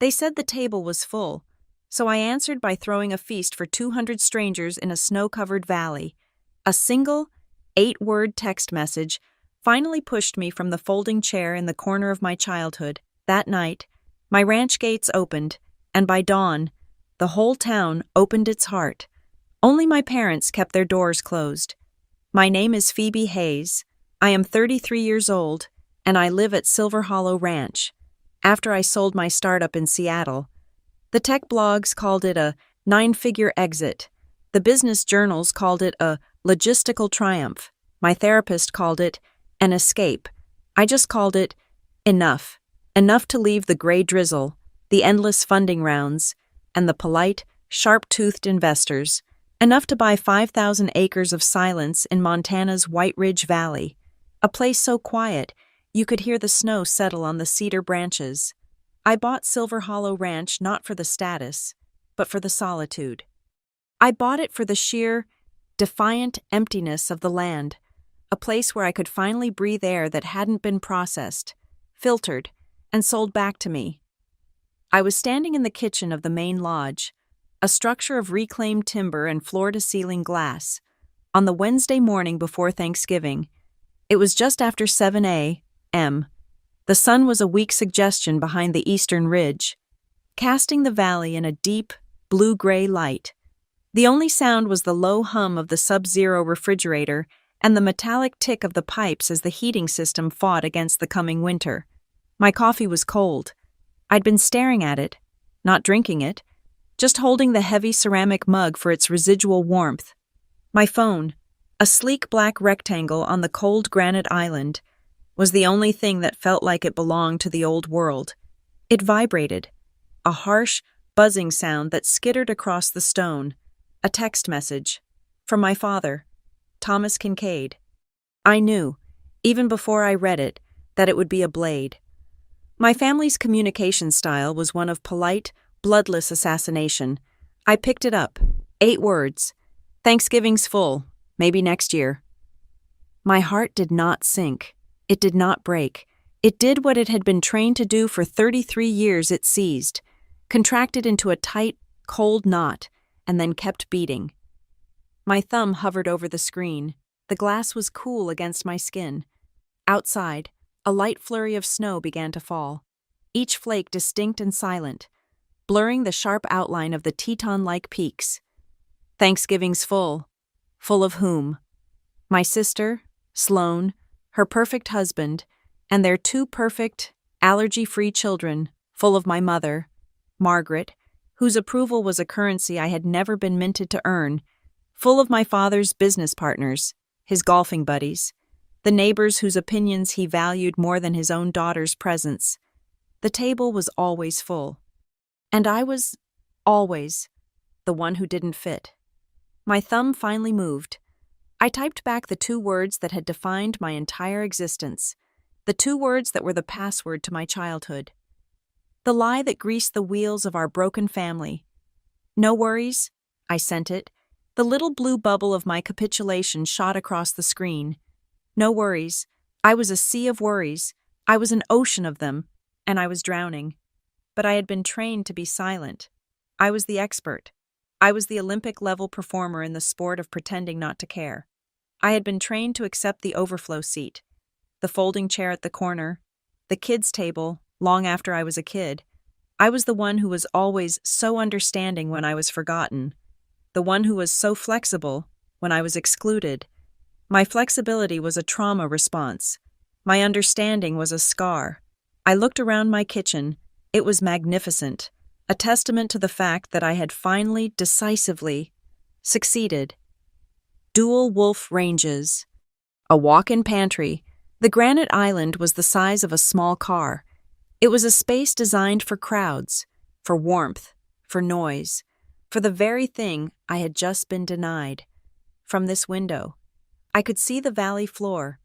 They said the table was full, so I answered by throwing a feast for 200 strangers in a snow-covered valley. A single, 8-word text message finally pushed me from the folding chair in the corner of my childhood. That night, my ranch gates opened, and by dawn, the whole town opened its heart. Only my parents kept their doors closed. My name is Phoebe Hayes. I am 33 years old, and I live at Silver Hollow Ranch. After I sold my startup in Seattle, the tech blogs called it a 9-figure exit. The business journals called it a logistical triumph. My therapist called it an escape. I just called it enough. Enough to leave the gray drizzle, the endless funding rounds, and the polite, sharp-toothed investors. Enough to buy 5,000 acres of silence in Montana's White Ridge Valley, a place so quiet you could hear the snow settle on the cedar branches. I bought Silver Hollow Ranch not for the status, but for the solitude. I bought it for the sheer, defiant emptiness of the land, a place where I could finally breathe air that hadn't been processed, filtered, and sold back to me. I was standing in the kitchen of the main lodge, a structure of reclaimed timber and floor-to-ceiling glass, on the Wednesday morning before Thanksgiving. It was just after 7 a.m. The sun was a weak suggestion behind the eastern ridge, casting the valley in a deep, blue-gray light. The only sound was the low hum of the sub-zero refrigerator and the metallic tick of the pipes as the heating system fought against the coming winter. My coffee was cold. I'd been staring at it, not drinking it, just holding the heavy ceramic mug for its residual warmth. My phone, a sleek black rectangle on the cold granite island, was the only thing that felt like it belonged to the old world. It vibrated, a harsh, buzzing sound that skittered across the stone. A text message. From my father, Thomas Kincaid. I knew, even before I read it, that it would be a blade. My family's communication style was one of polite, bloodless assassination. I picked it up. 8 words. Thanksgiving's full. Maybe next year. My heart did not sink. It did not break. It did what it had been trained to do for 33 years. It seized, contracted into a tight, cold knot, and then kept beating. My thumb hovered over the screen. The glass was cool against my skin. Outside, a light flurry of snow began to fall, each flake distinct and silent, blurring the sharp outline of the Teton-like peaks. Thanksgiving's full. Full of whom? My sister, Sloane, her perfect husband, and their 2 perfect, allergy-free children, full of my mother, Margaret, whose approval was a currency I had never been minted to earn, full of my father's business partners, his golfing buddies, the neighbors whose opinions he valued more than his own daughter's presence. The table was always full. And I was, always, the one who didn't fit. My thumb finally moved. I typed back the 2 words that had defined my entire existence, the 2 words that were the password to my childhood. The lie that greased the wheels of our broken family. No worries, I sent it. The little blue bubble of my capitulation shot across the screen. No worries. I was a sea of worries. I was an ocean of them, and I was drowning. But I had been trained to be silent. I was the expert. I was the Olympic-level performer in the sport of pretending not to care. I had been trained to accept the overflow seat, the folding chair at the corner, the kids' table, long after I was a kid. I was the one who was always so understanding when I was forgotten, the one who was so flexible when I was excluded. My flexibility was a trauma response. My understanding was a scar. I looked around my kitchen. It was magnificent, a testament to the fact that I had finally, decisively, succeeded. Dual wolf ranges. A walk-in pantry. The granite island was the size of a small car. It was a space designed for crowds, for warmth, for noise, for the very thing I had just been denied. From this window, I could see the valley floor,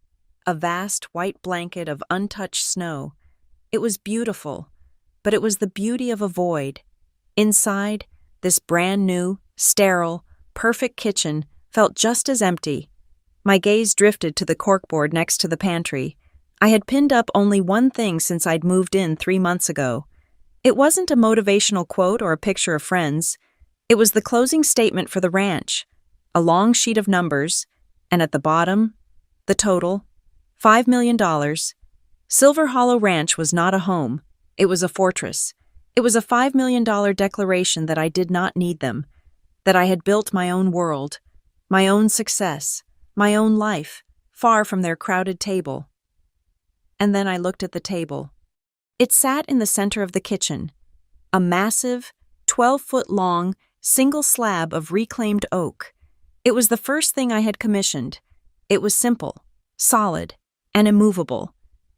a vast white blanket of untouched snow. It was beautiful, but it was the beauty of a void. Inside, this brand-new, sterile, perfect kitchen felt just as empty. My gaze drifted to the corkboard next to the pantry. I had pinned up only one thing since I'd moved in 3 months ago. It wasn't a motivational quote or a picture of friends. It was the closing statement for the ranch, a long sheet of numbers, and at the bottom, the total, $5 million. Silver Hollow Ranch was not a home. It was a fortress. It was a $5 million declaration that I did not need them, that I had built my own world, my own success, my own life, far from their crowded table. And then I looked at the table. It sat in the center of the kitchen, a massive, 12-foot-long, single slab of reclaimed oak. It was the first thing I had commissioned. It was simple, solid, and immovable.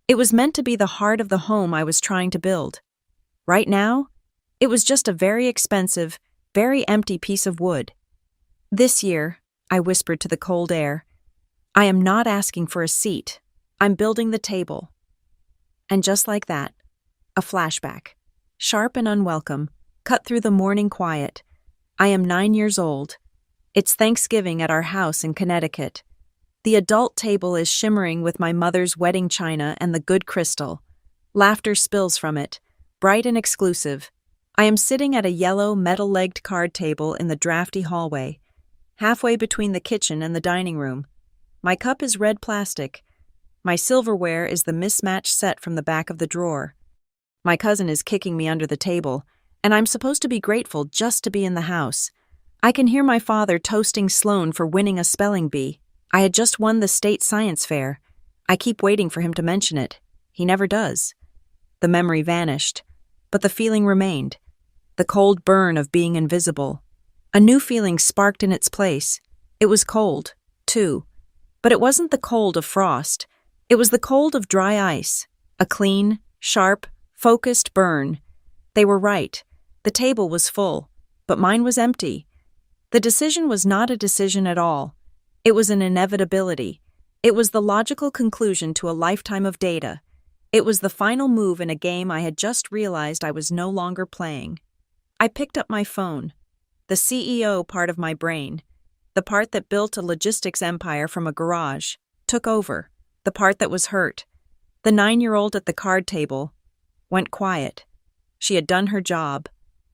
It was meant to be the heart of the home I was trying to build. Right now, it was just a very expensive, very empty piece of wood. This year, I whispered to the cold air, I am not asking for a seat. I'm building the table. And just like that, a flashback, sharp and unwelcome, cut through the morning quiet. I am 9 years old. It's Thanksgiving at our house in Connecticut. The adult table is shimmering with my mother's wedding china and the good crystal. Laughter spills from it, bright and exclusive. I am sitting at a yellow, metal-legged card table in the drafty hallway, halfway between the kitchen and the dining room. My cup is red plastic. My silverware is the mismatched set from the back of the drawer. My cousin is kicking me under the table, and I'm supposed to be grateful just to be in the house. I can hear my father toasting Sloan for winning a spelling bee. I had just won the state science fair. I keep waiting for him to mention it. He never does. The memory vanished, but the feeling remained. The cold burn of being invisible. A new feeling sparked in its place. It was cold, too. But it wasn't the cold of frost. It was the cold of dry ice. A clean, sharp, focused burn. They were right. The table was full, but mine was empty. The decision was not a decision at all. It was an inevitability. It was the logical conclusion to a lifetime of data. It was the final move in a game I had just realized I was no longer playing. I picked up my phone. The CEO part of my brain, the part that built a logistics empire from a garage, took over. The part that was hurt. The 9-year-old at the card table went quiet. She had done her job.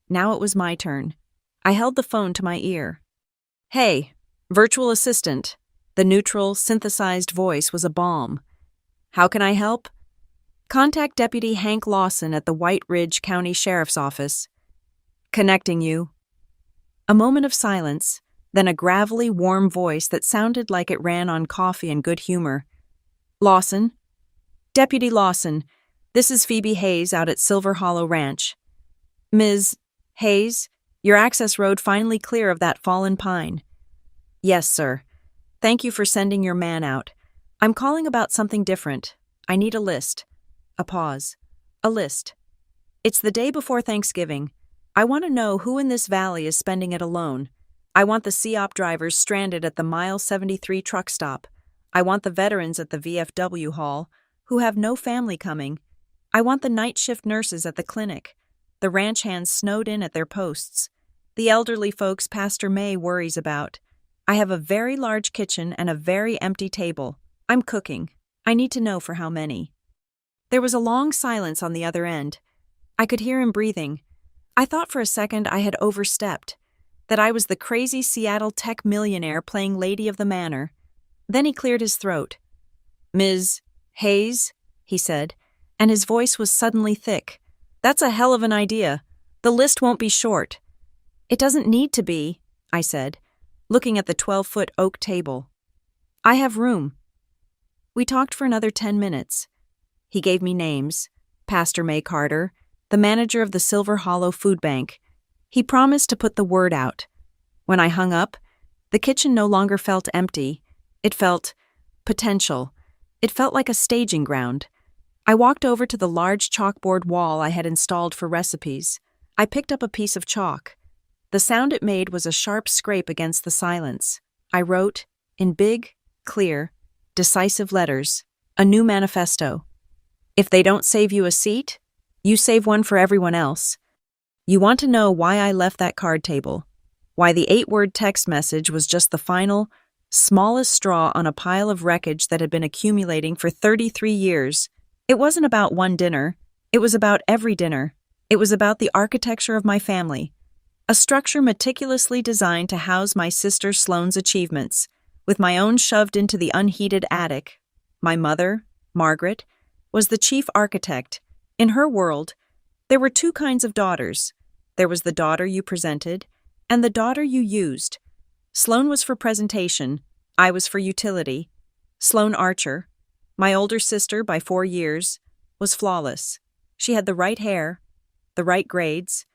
Now it was my turn. I held the phone to my ear. Hey, virtual assistant. The neutral, synthesized voice was a balm. How can I help? Contact Deputy Hank Lawson at the White Ridge County Sheriff's Office. Connecting you. A moment of silence, then a gravelly, warm voice that sounded like it ran on coffee and good humor. Lawson? Deputy Lawson, this is Phoebe Hayes out at Silver Hollow Ranch. Ms. Hayes, your access road finally clear of that fallen pine. Yes, sir. Thank you for sending your man out. I'm calling about something different. I need a list. A pause. A list. It's the day before Thanksgiving. I want to know who in this valley is spending it alone. I want the COP drivers stranded at the Mile 73 truck stop. I want the veterans at the VFW hall, who have no family coming. I want the night shift nurses at the clinic, the ranch hands snowed in at their posts, the elderly folks Pastor May worries about. I have a very large kitchen and a very empty table. I'm cooking. I need to know for how many. There was a long silence on the other end. I could hear him breathing. I thought for a second I had overstepped, that I was the crazy Seattle tech millionaire playing Lady of the Manor. Then he cleared his throat. Ms. Hayes, he said, and his voice was suddenly thick. That's a hell of an idea. The list won't be short. It doesn't need to be, I said, looking at the 12-foot oak table. I have room. We talked for another 10 minutes. He gave me names. Pastor May Carter, the manager of the Silver Hollow Food Bank. He promised to put the word out. When I hung up, the kitchen no longer felt empty. It felt potential. It felt like a staging ground. I walked over to the large chalkboard wall I had installed for recipes. I picked up a piece of chalk. The sound it made was a sharp scrape against the silence. I wrote, in big, clear, decisive letters, a new manifesto. If they don't save you a seat, you save one for everyone else. You want to know why I left that card table, why the 8-word text message was just the final, smallest straw on a pile of wreckage that had been accumulating for 33 years. It wasn't about one dinner. It was about every dinner. It was about the architecture of my family, a structure meticulously designed to house my sister Sloane's achievements, with my own shoved into the unheated attic. My mother, Margaret, was the chief architect. In her world, there were two kinds of daughters. There was the daughter you presented, and the daughter you used. Sloane was for presentation, I was for utility. Sloane Archer, my older sister by 4 years, was flawless. She had the right hair, the right grades,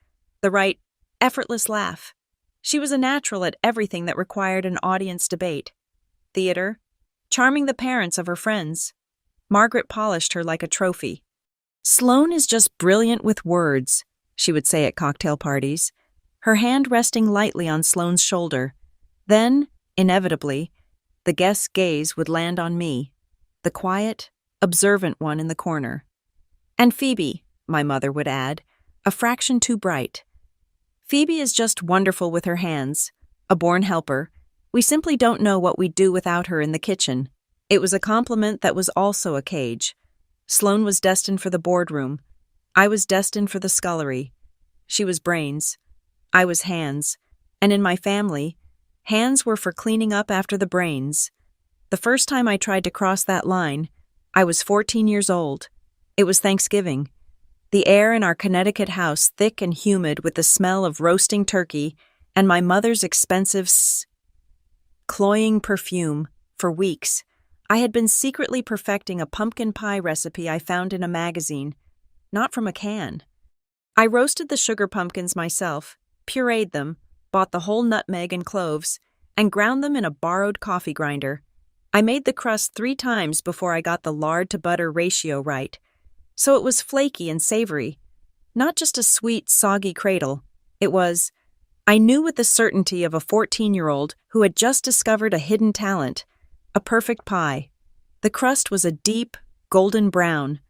the right effortless laugh. She was a natural at everything that required an audience debate. Theater, charming the parents of her friends. Margaret polished her like a trophy. "Sloane is just brilliant with words," she would say at cocktail parties, her hand resting lightly on Sloane's shoulder. Then, inevitably, the guest's gaze would land on me, the quiet, observant one in the corner. "And Phoebe," my mother would add, a fraction too bright. "Phoebe is just wonderful with her hands, a born helper. We simply don't know what we'd do without her in the kitchen." It was a compliment that was also a cage. Sloane was destined for the boardroom. I was destined for the scullery. She was brains. I was hands. And in my family, hands were for cleaning up after the brains. The first time I tried to cross that line, I was 14 years old. It was Thanksgiving. The air in our Connecticut house thick and humid with the smell of roasting turkey and my mother's expensive cloying perfume. For weeks, I had been secretly perfecting a pumpkin pie recipe I found in a magazine, not from a can. I roasted the sugar pumpkins myself, pureed them, bought the whole nutmeg and cloves, and ground them in a borrowed coffee grinder. I made the crust 3 times before I got the lard-to-butter ratio right, so it was flaky and savory. Not just a sweet, soggy cradle. It was, I knew with the certainty of a 14-year-old who had just discovered a hidden talent, a perfect pie. The crust was a deep, golden brown,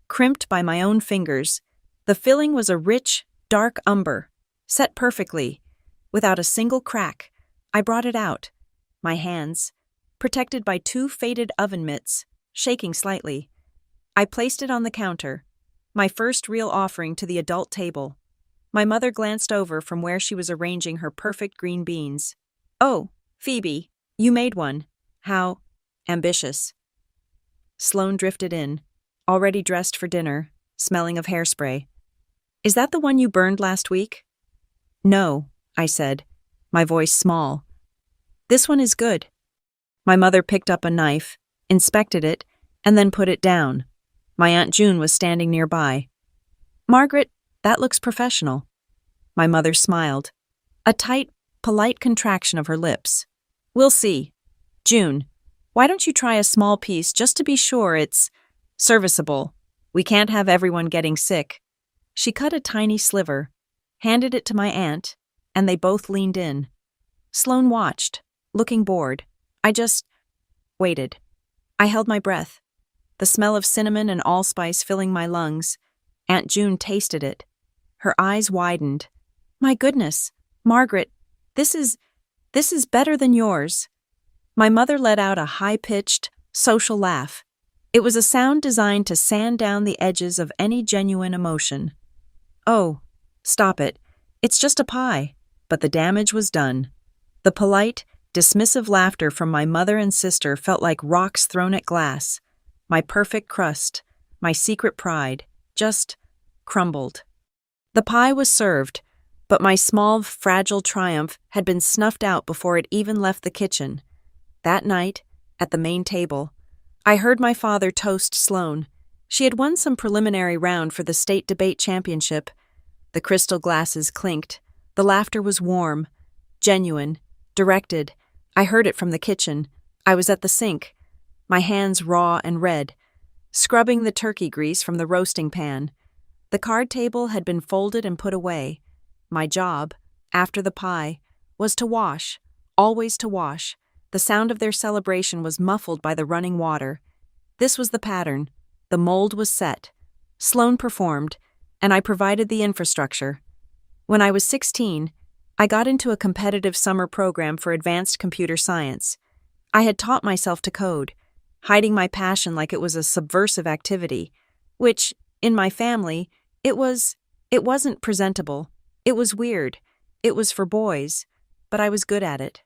crimped by my own fingers. The filling was a rich, dark umber, set perfectly, without a single crack. I brought it out, my hands, protected by 2 faded oven mitts, shaking slightly. I placed it on the counter, my first real offering to the adult table. My mother glanced over from where she was arranging her perfect green beans. "Oh, Phoebe, you made one. How ambitious." Sloane drifted in, already dressed for dinner, smelling of hairspray. "Is that the one you burned last week?" "No," I said, my voice small. "This one is good." My mother picked up a knife, inspected it, and then put it down. My Aunt June was standing nearby. "Margaret, that looks professional." My mother smiled, a tight, polite contraction of her lips. "We'll see. June, why don't you try a small piece just to be sure it's serviceable? We can't have everyone getting sick." She cut a tiny sliver, handed it to my aunt, and they both leaned in. Sloane watched, looking bored. I just waited. I held my breath, the smell of cinnamon and allspice filling my lungs. Aunt June tasted it. Her eyes widened. "My goodness, Margaret, this is better than yours." My mother let out a high-pitched, social laugh. It was a sound designed to sand down the edges of any genuine emotion. "Oh, stop it. It's just a pie." But the damage was done. The polite, dismissive laughter from my mother and sister felt like rocks thrown at glass. My perfect crust, my secret pride, just crumbled. The pie was served, but my small, fragile triumph had been snuffed out before it even left the kitchen. That night, at the main table, I heard my father toast Sloane. She had won some preliminary round for the state debate championship. The crystal glasses clinked. The laughter was warm, genuine, directed. I heard it from the kitchen. I was at the sink, my hands raw and red, scrubbing the turkey grease from the roasting pan. The card table had been folded and put away. My job, after the pie, was to wash, always to wash. The sound of their celebration was muffled by the running water. This was the pattern. The mold was set. Sloane performed, and I provided the infrastructure. When I was 16, I got into a competitive summer program for advanced computer science. I had taught myself to code, hiding my passion like it was a subversive activity, which, in my family, it was It wasn't presentable. It was weird. It was for boys, but I was good at it.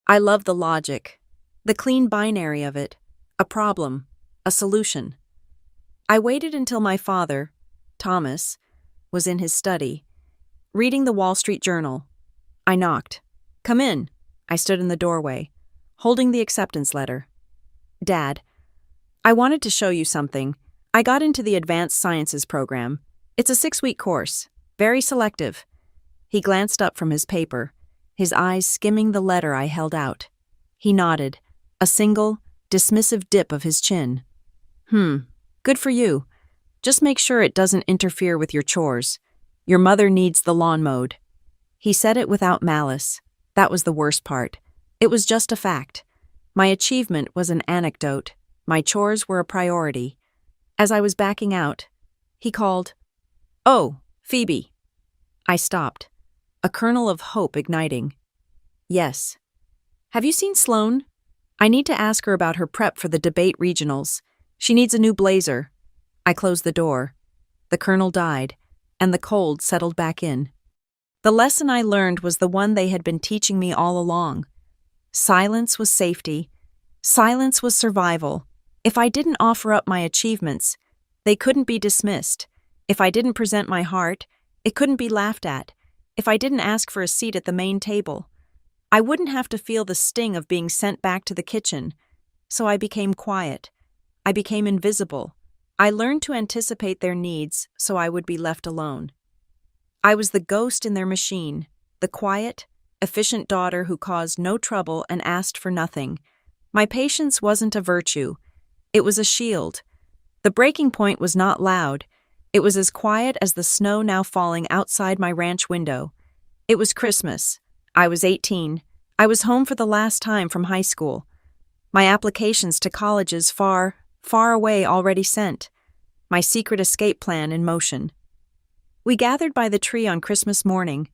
I loved the logic, the clean binary of it, a problem, a solution. I waited until my father, Thomas, was in his study, reading the Wall Street Journal. I knocked. "Come in." I stood in the doorway, holding the acceptance letter. "Dad, I wanted to show you something. I got into the Advanced Sciences program. It's a 6-week course, very selective." He glanced up from his paper, his eyes skimming the letter I held out. He nodded, a single, dismissive dip of his chin. Good for you. Just make sure it doesn't interfere with your chores. Your mother needs the lawn mowed." He said it without malice. That was the worst part. It was just a fact. My achievement was an anecdote. My chores were a priority. As I was backing out, he called, "Oh, Phoebe." I stopped, a kernel of hope igniting. "Yes." "Have you seen Sloane? I need to ask her about her prep for the debate regionals. She needs a new blazer." I closed the door. The kernel died, and the cold settled back in. The lesson I learned was the one they had been teaching me all along. Silence was safety. Silence was survival. If I didn't offer up my achievements, they couldn't be dismissed. If I didn't present my heart, it couldn't be laughed at. If I didn't ask for a seat at the main table, I wouldn't have to feel the sting of being sent back to the kitchen. So I became quiet. I became invisible. I learned to anticipate their needs so I would be left alone. I was the ghost in their machine, the quiet, efficient daughter who caused no trouble and asked for nothing. My patience wasn't a virtue. It was a shield. The breaking point was not loud. It was as quiet as the snow now falling outside my ranch window. It was Christmas. I was 18. I was home for the last time from high school. My applications to colleges far, far away already sent. My secret escape plan in motion. We gathered by the tree on Christmas morning.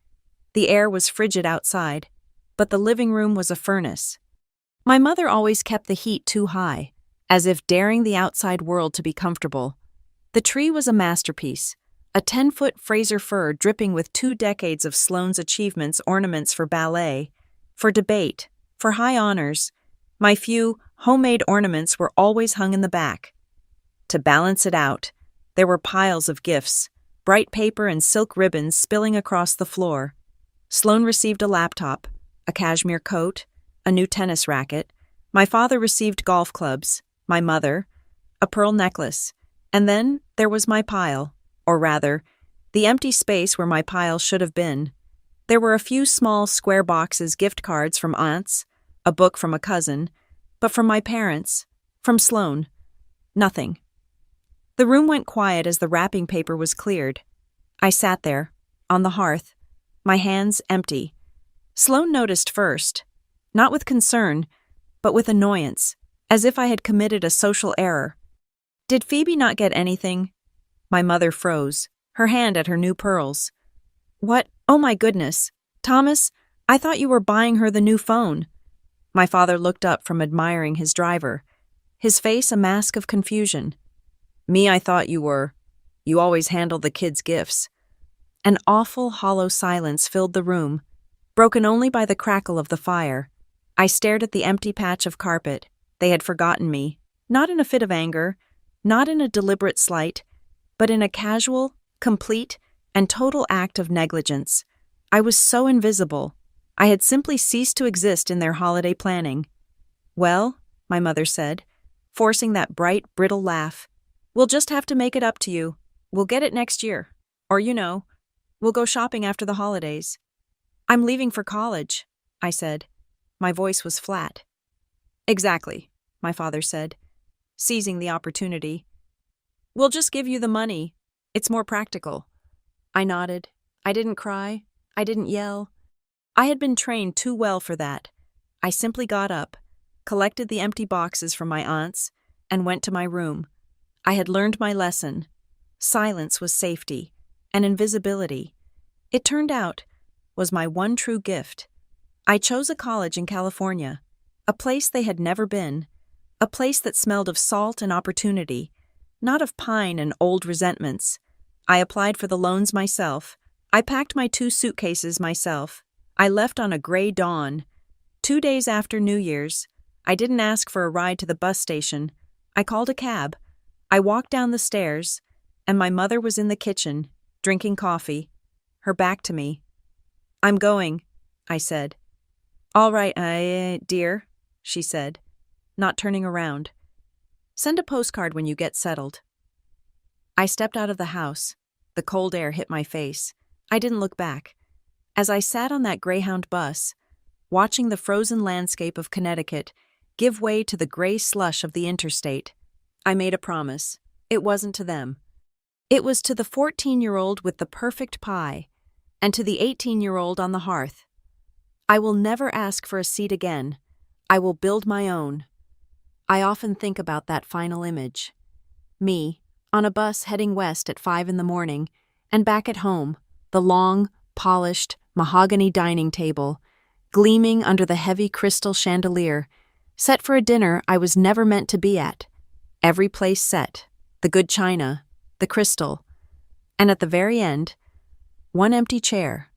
The air was frigid outside, but the living room was a furnace. My mother always kept the heat too high, as if daring the outside world to be comfortable. The tree was a masterpiece, a 10-foot Fraser fir dripping with 2 decades of Sloane's achievements, ornaments for ballet, for debate, for high honors. My few homemade ornaments were always hung in the back. To balance it out, there were piles of gifts, bright paper and silk ribbons spilling across the floor. Sloane received a laptop, a cashmere coat, a new tennis racket. My father received golf clubs, my mother, a pearl necklace, and then there was my pile, or rather, the empty space where my pile should have been. There were a few small square boxes, gift cards from aunts, a book from a cousin, but from my parents, from Sloane, nothing. The room went quiet as the wrapping paper was cleared. I sat there, on the hearth, my hands empty. Sloane noticed first, not with concern, but with annoyance, as if I had committed a social error. "Did Phoebe not get anything?" My mother froze, her hand at her new pearls. "What? Oh my goodness. Thomas, I thought you were buying her the new phone." My father looked up from admiring his driver, his face a mask of confusion. "Me, I thought you were. You always handle the kids' gifts." An awful, hollow silence filled the room, broken only by the crackle of the fire. I stared at the empty patch of carpet. They had forgotten me, not in a fit of anger, not in a deliberate slight, but in a casual, complete, and total act of negligence. I was so invisible. I had simply ceased to exist in their holiday planning. "Well," my mother said, forcing that bright, brittle laugh, "we'll just have to make it up to you. We'll get it next year. Or, we'll go shopping after the holidays." "I'm leaving for college," I said. My voice was flat. "Exactly," my father said, seizing the opportunity. "We'll just give you the money. It's more practical." I nodded. I didn't cry. I didn't yell. I had been trained too well for that. I simply got up, collected the empty boxes from my aunts, and went to my room. I had learned my lesson. Silence was safety, and invisibility, it turned out, was my one true gift. I chose a college in California, a place they had never been, a place that smelled of salt and opportunity, not of pine and old resentments, I applied for the loans myself. I packed my 2 suitcases myself. I left on a gray dawn. 2 days after New Year's, I didn't ask for a ride to the bus station. I called a cab. I walked down the stairs, and my mother was in the kitchen, drinking coffee, her back to me. "I'm going," I said. "All right, dear," she said, not turning around. "Send a postcard when you get settled." I stepped out of the house. The cold air hit my face. I didn't look back. As I sat on that Greyhound bus, watching the frozen landscape of Connecticut give way to the gray slush of the interstate, I made a promise. It wasn't to them. It was to the 14-year-old with the perfect pie, and to the 18-year-old on the hearth. I will never ask for a seat again. I will build my own. I often think about that final image. Me, on a bus heading west at 5 in the morning, and back at home, the long, polished, mahogany dining table, gleaming under the heavy crystal chandelier, set for a dinner I was never meant to be at. Every place set, the good china, the crystal, and at the very end, one empty chair,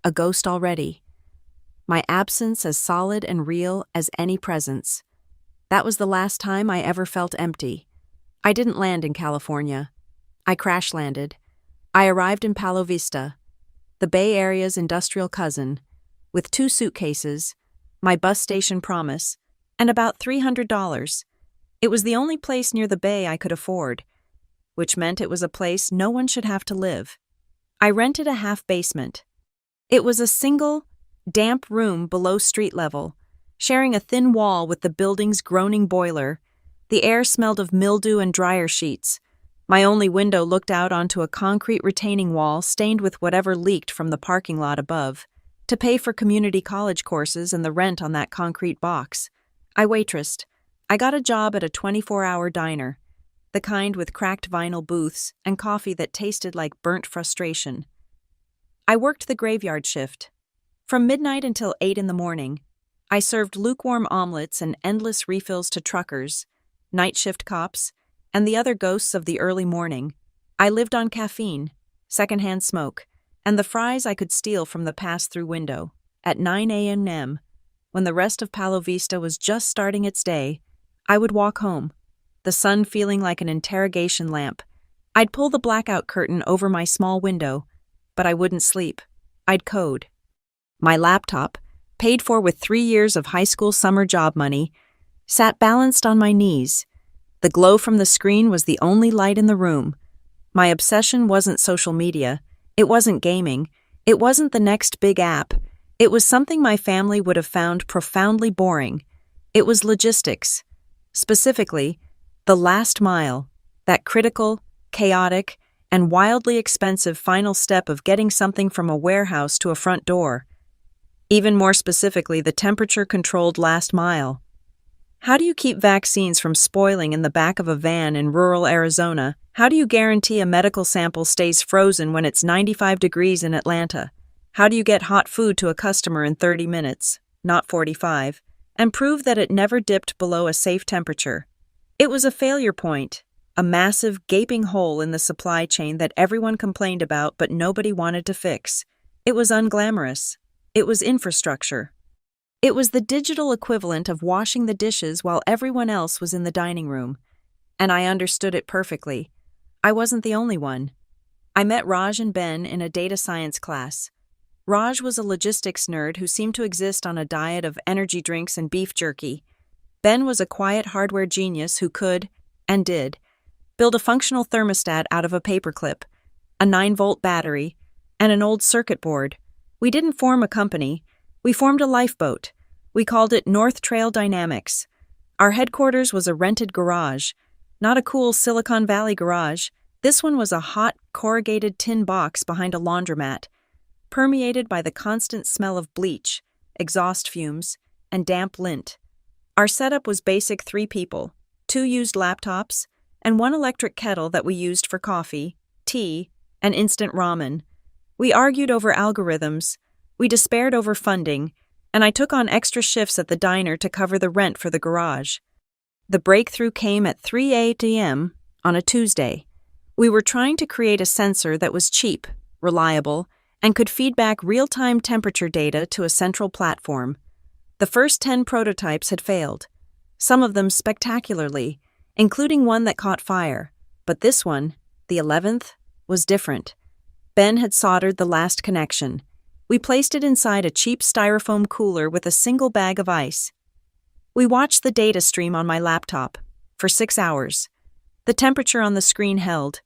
a ghost already. My absence as solid and real as any presence. That was the last time I ever felt empty. I didn't land in California. I crash-landed. I arrived in Palo Vista, the Bay Area's industrial cousin, with 2 suitcases, my bus station promise, and about $300. It was the only place near the bay I could afford, which meant it was a place no one should have to live. I rented a half-basement. It was a single, damp room below street level, sharing a thin wall with the building's groaning boiler. The air smelled of mildew and dryer sheets. My only window looked out onto a concrete retaining wall stained with whatever leaked from the parking lot above, to pay for community college courses and the rent on that concrete box. I waitressed. I got a job at a 24-hour diner, the kind with cracked vinyl booths and coffee that tasted like burnt frustration. I worked the graveyard shift. From midnight until 8 in the morning, I served lukewarm omelets and endless refills to truckers, night shift cops, and the other ghosts of the early morning. I lived on caffeine, secondhand smoke, and the fries I could steal from the pass-through window. At 9 a.m., when the rest of Palo Vista was just starting its day, I would walk home, the sun feeling like an interrogation lamp. I'd pull the blackout curtain over my small window, but I wouldn't sleep. I'd code. My laptop, paid for with 3 years of high school summer job money, sat balanced on my knees. The glow from the screen was the only light in the room. My obsession wasn't social media. It wasn't gaming. It wasn't the next big app. It was something my family would have found profoundly boring. It was logistics. Specifically, the last mile, that critical, chaotic, and wildly expensive final step of getting something from a warehouse to a front door. Even more specifically, the temperature-controlled last mile. How do you keep vaccines from spoiling in the back of a van in rural Arizona? How do you guarantee a medical sample stays frozen when it's 95 degrees in Atlanta? How do you get hot food to a customer in 30 minutes, not 45, and prove that it never dipped below a safe temperature? It was a failure point, a massive, gaping hole in the supply chain that everyone complained about but nobody wanted to fix. It was unglamorous. It was infrastructure. It was the digital equivalent of washing the dishes while everyone else was in the dining room. And I understood it perfectly. I wasn't the only one. I met Raj and Ben in a data science class. Raj was a logistics nerd who seemed to exist on a diet of energy drinks and beef jerky. Ben was a quiet hardware genius who could, and did, build a functional thermostat out of a paperclip, a 9-volt battery, and an old circuit board. We didn't form a company. We formed a lifeboat. We called it North Trail Dynamics. Our headquarters was a rented garage, not a cool Silicon Valley garage. This one was a hot, corrugated tin box behind a laundromat, permeated by the constant smell of bleach, exhaust fumes, and damp lint. Our setup was basic 3 people, 2 used laptops, and 1 electric kettle that we used for coffee, tea, and instant ramen. We argued over algorithms, we despaired over funding, and I took on extra shifts at the diner to cover the rent for the garage. The breakthrough came at 3 a.m. on a Tuesday. We were trying to create a sensor that was cheap, reliable, and could feed back real-time temperature data to a central platform. The first 10 prototypes had failed, some of them spectacularly, including one that caught fire. But this one, the 11th, was different. Ben had soldered the last connection. We placed it inside a cheap styrofoam cooler with a single bag of ice. We watched the data stream on my laptop for 6 hours. The temperature on the screen held.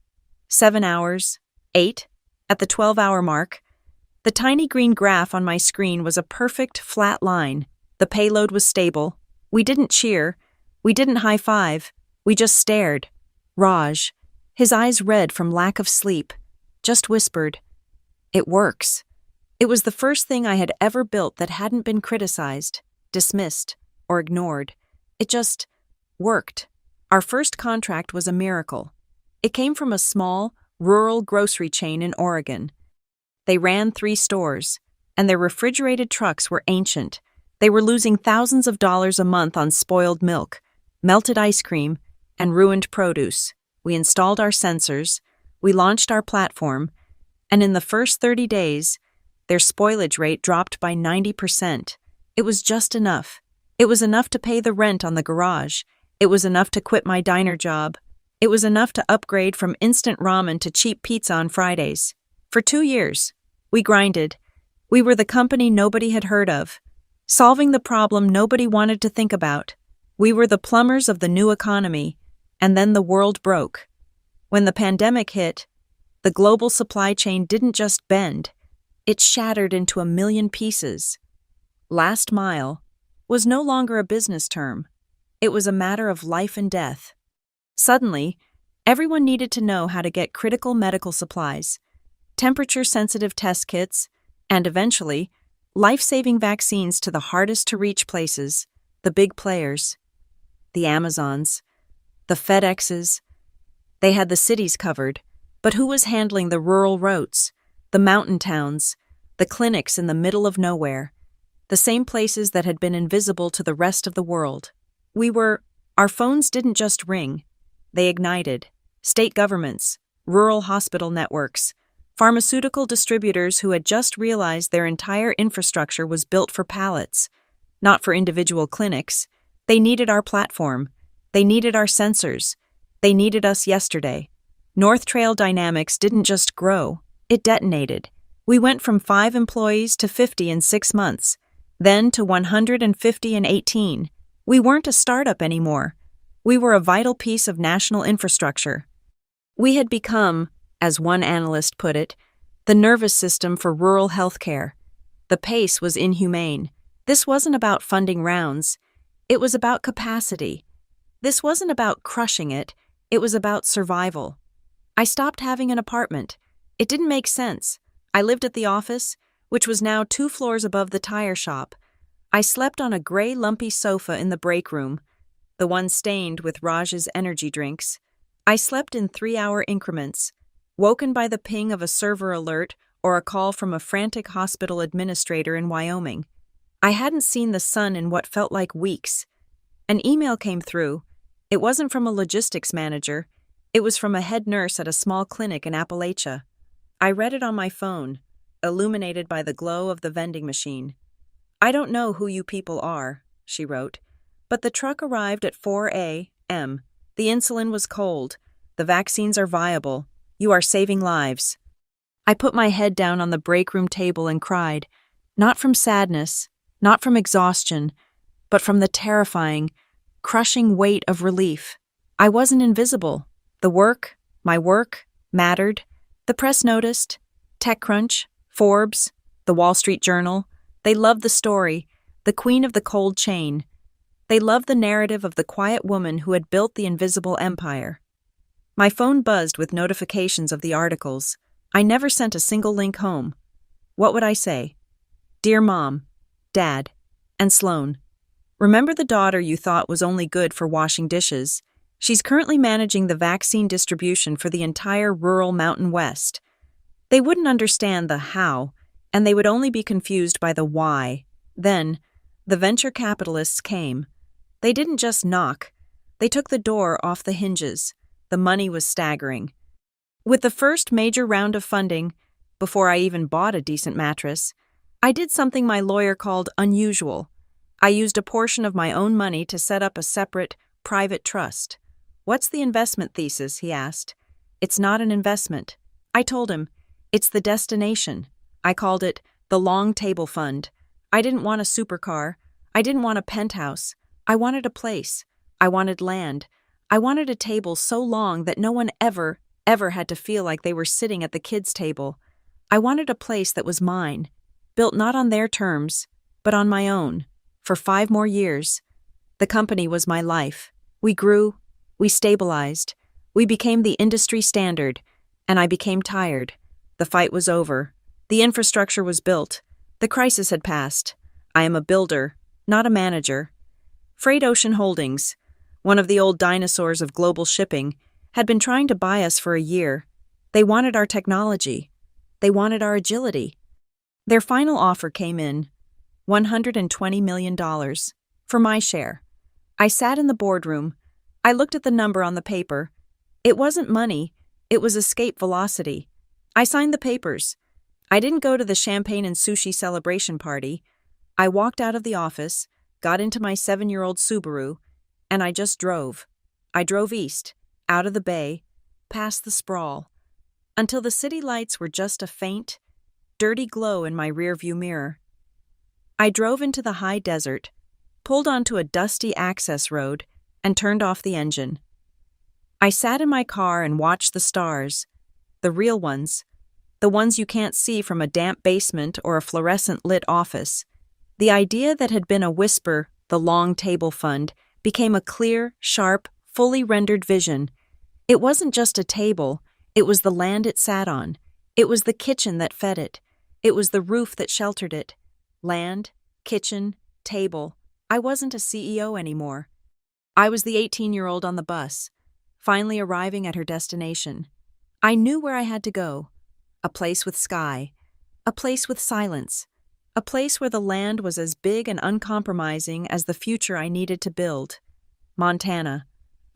7 hours, 8, at the 12-hour mark. The tiny green graph on my screen was a perfect flat line. The payload was stable. We didn't cheer. We didn't high-five. We just stared. Raj, his eyes red from lack of sleep, just whispered, "It works." It was the first thing I had ever built that hadn't been criticized, dismissed, or ignored. It just worked. Our first contract was a miracle. It came from a small, rural grocery chain in Oregon. They ran 3 stores, and their refrigerated trucks were ancient. They were losing thousands of dollars a month on spoiled milk, melted ice cream, and ruined produce. We installed our sensors, we launched our platform, and in the first 30 days, their spoilage rate dropped by 90%. It was just enough. It was enough to pay the rent on the garage. It was enough to quit my diner job. It was enough to upgrade from instant ramen to cheap pizza on Fridays. For 2 years, we grinded. We were the company nobody had heard of, solving the problem nobody wanted to think about. We were the plumbers of the new economy, and then the world broke. When the pandemic hit, the global supply chain didn't just bend, it shattered into a million pieces. Last mile was no longer a business term. It was a matter of life and death. Suddenly, everyone needed to know how to get critical medical supplies, temperature-sensitive test kits, and eventually, life-saving vaccines to the hardest-to-reach places, the big players, the Amazons, the FedExes. They had the cities covered, but who was handling the rural roads, the mountain towns, the clinics in the middle of nowhere, the same places that had been invisible to the rest of the world? Our phones didn't just ring, they ignited. State governments, rural hospital networks, pharmaceutical distributors who had just realized their entire infrastructure was built for pallets, not for individual clinics. They needed our platform. They needed our sensors. They needed us yesterday. North Trail Dynamics didn't just grow, it detonated. We went from 5 employees to 50 in 6 months, then to 150 in 18. We weren't a startup anymore. We were a vital piece of national infrastructure. We had become, as one analyst put it, the nervous system for rural healthcare. The pace was inhumane. This wasn't about funding rounds. It was about capacity. This wasn't about crushing it. It was about survival. I stopped having an apartment. It didn't make sense. I lived at the office, which was now 2 floors above the tire shop. I slept on a gray, lumpy sofa in the break room, the one stained with Raj's energy drinks. I slept in 3-hour increments, woken by the ping of a server alert or a call from a frantic hospital administrator in Wyoming. I hadn't seen the sun in what felt like weeks. An email came through. It wasn't from a logistics manager. It was from a head nurse at a small clinic in Appalachia. I read it on my phone, illuminated by the glow of the vending machine. "I don't know who you people are," she wrote, "but the truck arrived at 4 a.m. The insulin was cold. The vaccines are viable. You are saving lives." I put my head down on the break room table and cried, not from sadness, not from exhaustion, but from the terrifying, crushing weight of relief. I wasn't invisible. My work, mattered. The press noticed. TechCrunch, Forbes, the Wall Street Journal. They loved the story, the queen of the cold chain. They loved the narrative of the quiet woman who had built the invisible empire. My phone buzzed with notifications of the articles. I never sent a single link home. What would I say? "Dear Mom, Dad, and Sloan, remember the daughter you thought was only good for washing dishes? She's currently managing the vaccine distribution for the entire rural Mountain West." They wouldn't understand the how, and they would only be confused by the why. Then, the venture capitalists came. They didn't just knock. They took the door off the hinges. The money was staggering. With the first major round of funding, before I even bought a decent mattress, I did something my lawyer called unusual. I used a portion of my own money to set up a separate, private trust. "What's the investment thesis?" he asked. "It's not an investment." I told him, "It's the destination." I called it the Long Table Fund. I didn't want a supercar. I didn't want a penthouse. I wanted a place. I wanted land. I wanted a table so long that no one ever had to feel like they were sitting at the kids' table. I wanted a place that was mine, built not on their terms, but on my own. For 5 more years. The company was my life. We grew, we stabilized, we became the industry standard, and I became tired. The fight was over. The infrastructure was built. The crisis had passed. I am a builder, not a manager. Freight Ocean Holdings, one of the old dinosaurs of global shipping, had been trying to buy us for a year. They wanted our technology. They wanted our agility. Their final offer came in, $120 million, for my share. I sat in the boardroom. I looked at the number on the paper. It wasn't money, it was escape velocity. I signed the papers. I didn't go to the champagne and sushi celebration party. I walked out of the office, got into my 7-year-old Subaru, and I just drove. I drove east, out of the bay, past the sprawl, until the city lights were just a faint, dirty glow in my rearview mirror. I drove into the high desert, pulled onto a dusty access road, and turned off the engine. I sat in my car and watched the stars, the real ones, the ones you can't see from a damp basement or a fluorescent-lit office. The idea that had been a whisper, the Long Table Fund, became a clear, sharp, fully rendered vision. It wasn't just a table, it was the land it sat on. It was the kitchen that fed it. It was the roof that sheltered it. Land, kitchen, table. I wasn't a CEO anymore. I was the 18-year-old on the bus, finally arriving at her destination. I knew where I had to go. A place with sky. A place with silence. A place where the land was as big and uncompromising as the future I needed to build. Montana.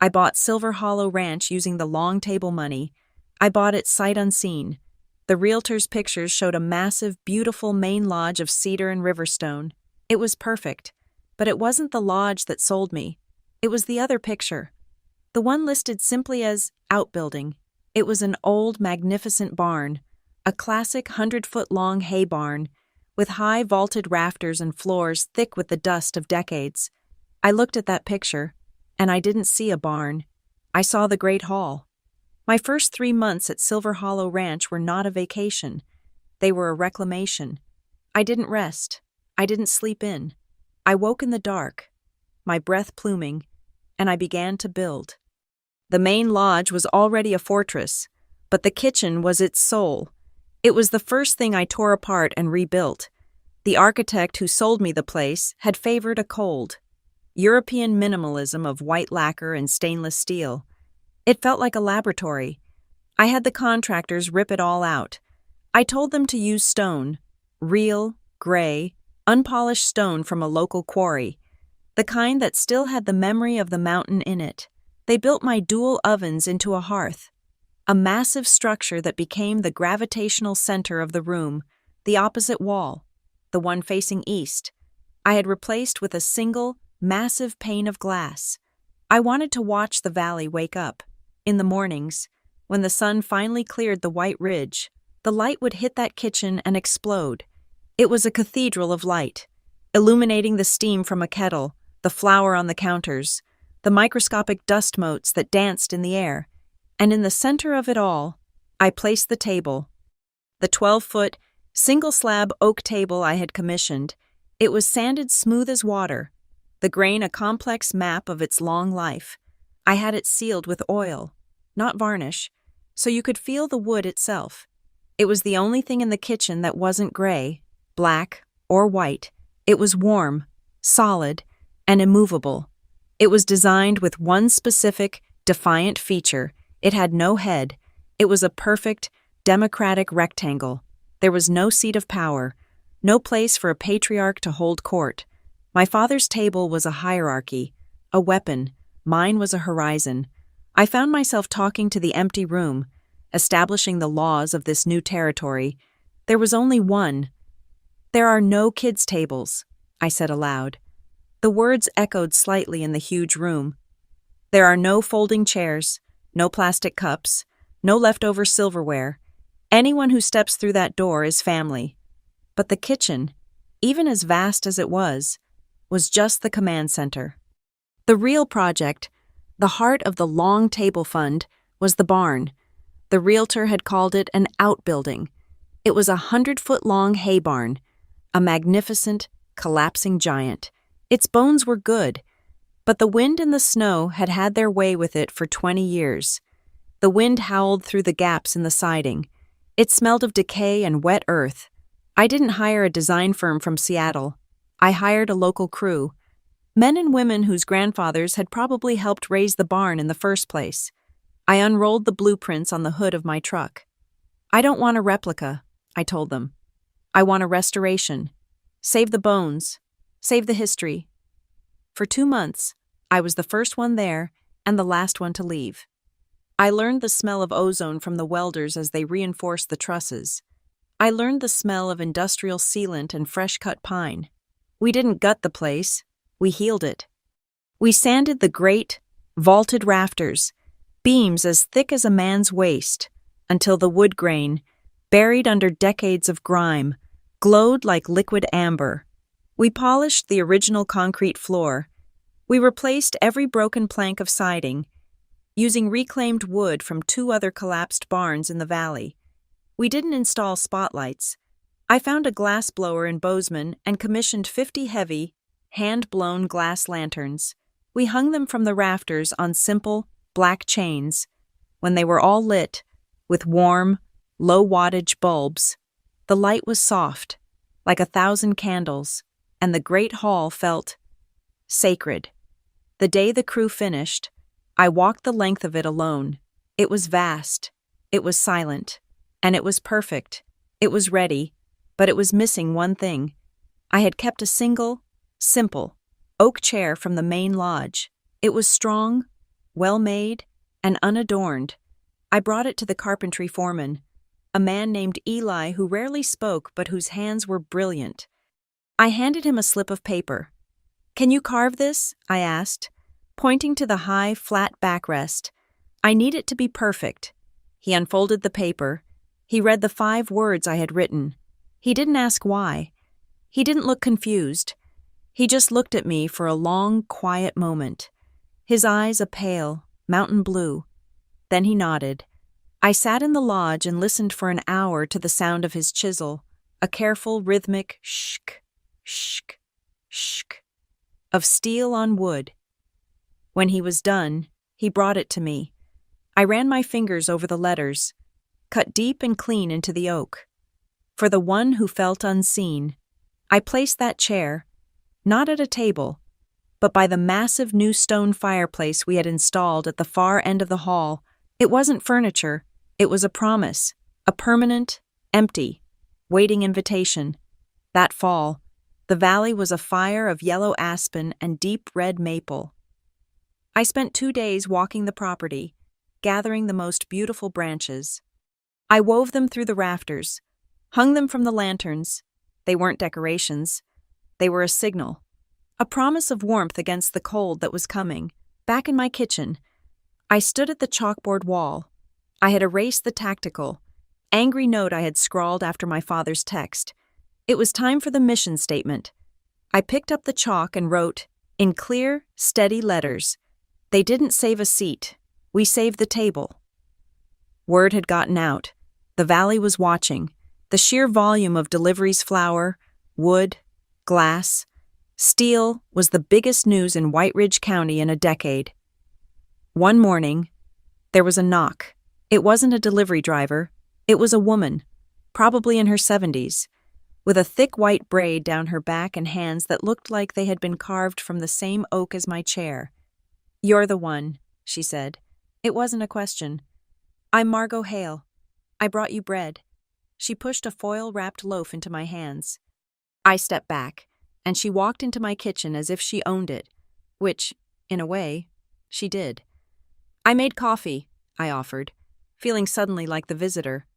I bought Silver Hollow Ranch using the Long Table money. I bought it sight unseen. The realtor's pictures showed a massive, beautiful main lodge of cedar and riverstone. It was perfect, but it wasn't the lodge that sold me. It was the other picture. The one listed simply as outbuilding. It was an old, magnificent barn, a classic 100-foot-long hay barn, with high vaulted rafters and floors thick with the dust of decades. I looked at that picture, and I didn't see a barn. I saw the Great Hall. My first 3 months at Silver Hollow Ranch were not a vacation. They were a reclamation. I didn't rest. I didn't sleep in. I woke in the dark, my breath pluming, and I began to build. The main lodge was already a fortress, but the kitchen was its soul. It was the first thing I tore apart and rebuilt. The architect who sold me the place had favored a cold, European minimalism of white lacquer and stainless steel. It felt like a laboratory. I had the contractors rip it all out. I told them to use stone, real, gray, unpolished stone from a local quarry, the kind that still had the memory of the mountain in it. They built my dual ovens into a hearth, a massive structure that became the gravitational center of the room, the opposite wall, the one facing east, I had replaced with a single, massive pane of glass. I wanted to watch the valley wake up. In the mornings, when the sun finally cleared the white ridge, the light would hit that kitchen and explode. It was a cathedral of light, illuminating the steam from a kettle, the flour on the counters, the microscopic dust motes that danced in the air. And in the center of it all, I placed the table. The 12-foot, single-slab oak table I had commissioned. It was sanded smooth as water, the grain a complex map of its long life. I had it sealed with oil, not varnish, so you could feel the wood itself. It was the only thing in the kitchen that wasn't gray, black, or white. It was warm, solid, and immovable. It was designed with one specific, defiant feature. It had no head. It was a perfect, democratic rectangle. There was no seat of power, no place for a patriarch to hold court. My father's table was a hierarchy, a weapon. Mine was a horizon. I found myself talking to the empty room, establishing the laws of this new territory. There was only one. "There are no kids' tables," I said aloud. The words echoed slightly in the huge room. "There are no folding chairs, no plastic cups, no leftover silverware. Anyone who steps through that door is family." But the kitchen, even as vast as it was just the command center. The real project, the heart of the Long Table Fund, was the barn. The realtor had called it an outbuilding. It was a 100-foot-long hay barn, a magnificent, collapsing giant. Its bones were good, but the wind and the snow had had their way with it for 20 years. The wind howled through the gaps in the siding. It smelled of decay and wet earth. I didn't hire a design firm from Seattle. I hired a local crew, men and women whose grandfathers had probably helped raise the barn in the first place. I unrolled the blueprints on the hood of my truck. "I don't want a replica," I told them. "I want a restoration. Save the bones. Save the history." For 2 months, I was the first one there and the last one to leave. I learned the smell of ozone from the welders as they reinforced the trusses. I learned the smell of industrial sealant and fresh-cut pine. We didn't gut the place, we healed it. We sanded the great, vaulted rafters, beams as thick as a man's waist, until the wood grain, buried under decades of grime, glowed like liquid amber. We polished the original concrete floor. We replaced every broken plank of siding, using reclaimed wood from 2 other collapsed barns in the valley. We didn't install spotlights. I found a glass blower in Bozeman and commissioned 50 heavy, hand-blown glass lanterns. We hung them from the rafters on simple, black chains. When they were all lit, with warm, low-wattage bulbs, the light was soft, like 1,000 candles, and the great hall felt sacred. The day the crew finished, I walked the length of it alone. It was vast, it was silent, and it was perfect. It was ready, but it was missing one thing. I had kept a single, simple, oak chair from the main lodge. It was strong, well-made, and unadorned. I brought it to the carpentry foreman, a man named Eli who rarely spoke but whose hands were brilliant. I handed him a slip of paper. "Can you carve this?" I asked, pointing to the high, flat backrest. "I need it to be perfect." He unfolded the paper. He read the 5 words I had written. He didn't ask why. He didn't look confused. He just looked at me for a long, quiet moment, his eyes a pale, mountain blue. Then he nodded. I sat in the lodge and listened for an hour to the sound of his chisel, a careful, rhythmic shk, shk, shk of steel on wood. When he was done, he brought it to me. I ran my fingers over the letters, cut deep and clean into the oak. For the one who felt unseen, I placed that chair, not at a table, but by the massive new stone fireplace we had installed at the far end of the hall. It wasn't furniture, it was a promise, a permanent, empty, waiting invitation. That fall, the valley was a fire of yellow aspen and deep red maple. I spent 2 days walking the property, gathering the most beautiful branches. I wove them through the rafters, hung them from the lanterns. They weren't decorations. They were a signal, a promise of warmth against the cold that was coming. Back in my kitchen, I stood at the chalkboard wall. I had erased the tactical, angry note I had scrawled after my father's text. It was time for the mission statement. I picked up the chalk and wrote, in clear, steady letters, "They didn't save a seat. We saved the table." Word had gotten out. The valley was watching. The sheer volume of deliveries flour, wood, glass, steel was the biggest news in White Ridge County in a decade. One morning, there was a knock. It wasn't a delivery driver. It was a woman, probably in her 70s, with a thick white braid down her back and hands that looked like they had been carved from the same oak as my chair. "You're the one," she said. It wasn't a question. "I'm Margot Hale. I brought you bread." She pushed a foil-wrapped loaf into my hands. I stepped back, and she walked into my kitchen as if she owned it, which, in a way, she did. "I made coffee," I offered, feeling suddenly like the visitor.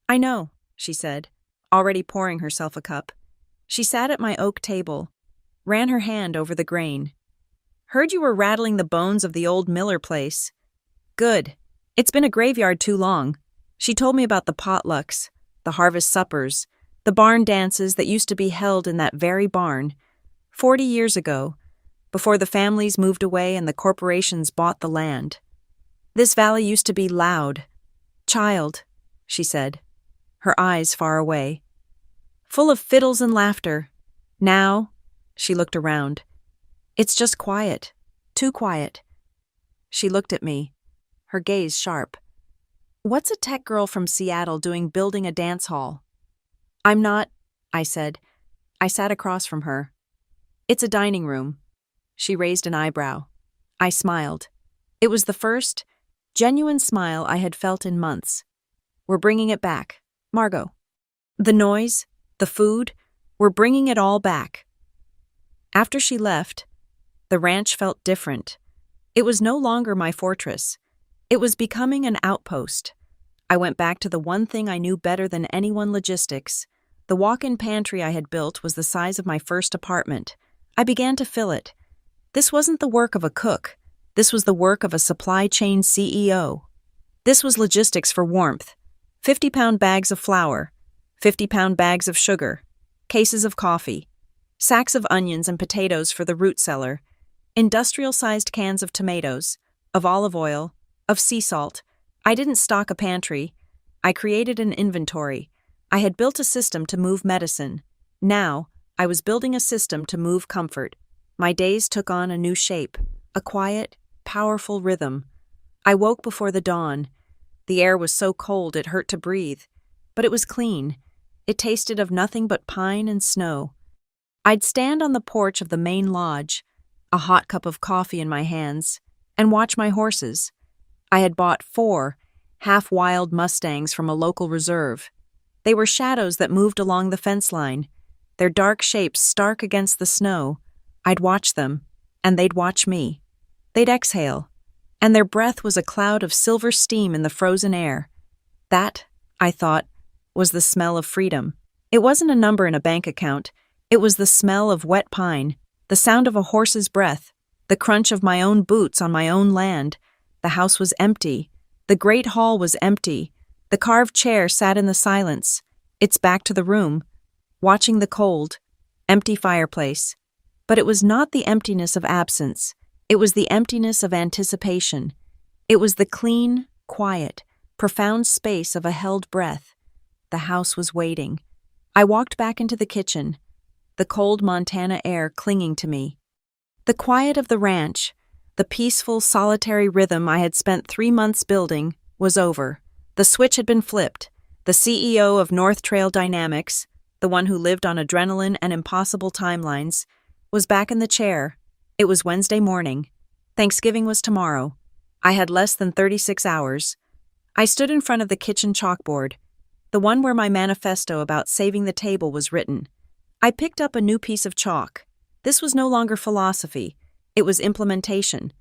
"I know," she said, already pouring herself a cup. She sat at my oak table, ran her hand over the grain. "Heard you were rattling the bones of the old Miller place." "Good. It's been a graveyard too long." She told me about the potlucks, the harvest suppers, the barn dances that used to be held in that very barn, 40 years ago, before the families moved away and the corporations bought the land. "This valley used to be loud. Child," she said, her eyes far away, "full of fiddles and laughter. Now," she looked around, "it's just quiet, too quiet." She looked at me, her gaze sharp. "What's a tech girl from Seattle doing building a dance hall?" "I'm not," I said. I sat across from her. "It's a dining room." She raised an eyebrow. I smiled. It was the first, genuine smile I had felt in months. "We're bringing it back, Margot. The noise, the food, we're bringing it all back." After she left, the ranch felt different. It was no longer my fortress. It was becoming an outpost. I went back to the one thing I knew better than anyone: logistics. The walk-in pantry I had built was the size of my first apartment. I began to fill it. This wasn't the work of a cook. This was the work of a supply chain CEO. This was logistics for warmth. 50-pound bags of flour, 50-pound bags of sugar, cases of coffee, sacks of onions and potatoes for the root cellar, industrial-sized cans of tomatoes, of olive oil, of sea salt. I didn't stock a pantry. I created an inventory. I had built a system to move medicine. Now, I was building a system to move comfort. My days took on a new shape, a quiet, powerful rhythm. I woke before the dawn. The air was so cold it hurt to breathe, but it was clean. It tasted of nothing but pine and snow. I'd stand on the porch of the main lodge, a hot cup of coffee in my hands, and watch my horses. I had bought 4 half-wild Mustangs from a local reserve. They were shadows that moved along the fence line, their dark shapes stark against the snow. I'd watch them, and they'd watch me. They'd exhale, and their breath was a cloud of silver steam in the frozen air. That, I thought, was the smell of freedom. It wasn't a number in a bank account. It was the smell of wet pine, the sound of a horse's breath, the crunch of my own boots on my own land. The house was empty. The great hall was empty. The carved chair sat in the silence, its back to the room, watching the cold, empty fireplace. But it was not the emptiness of absence. It was the emptiness of anticipation. It was the clean, quiet, profound space of a held breath. The house was waiting. I walked back into the kitchen, the cold Montana air clinging to me. The quiet of the ranch, the peaceful, solitary rhythm I had spent 3 months building, was over. The switch had been flipped. The CEO of North Trail Dynamics, the one who lived on adrenaline and impossible timelines, was back in the chair. It was Wednesday morning. Thanksgiving was tomorrow. I had less than 36 hours. I stood in front of the kitchen chalkboard, the one where my manifesto about saving the table was written. I picked up a new piece of chalk. This was no longer philosophy. It was implementation.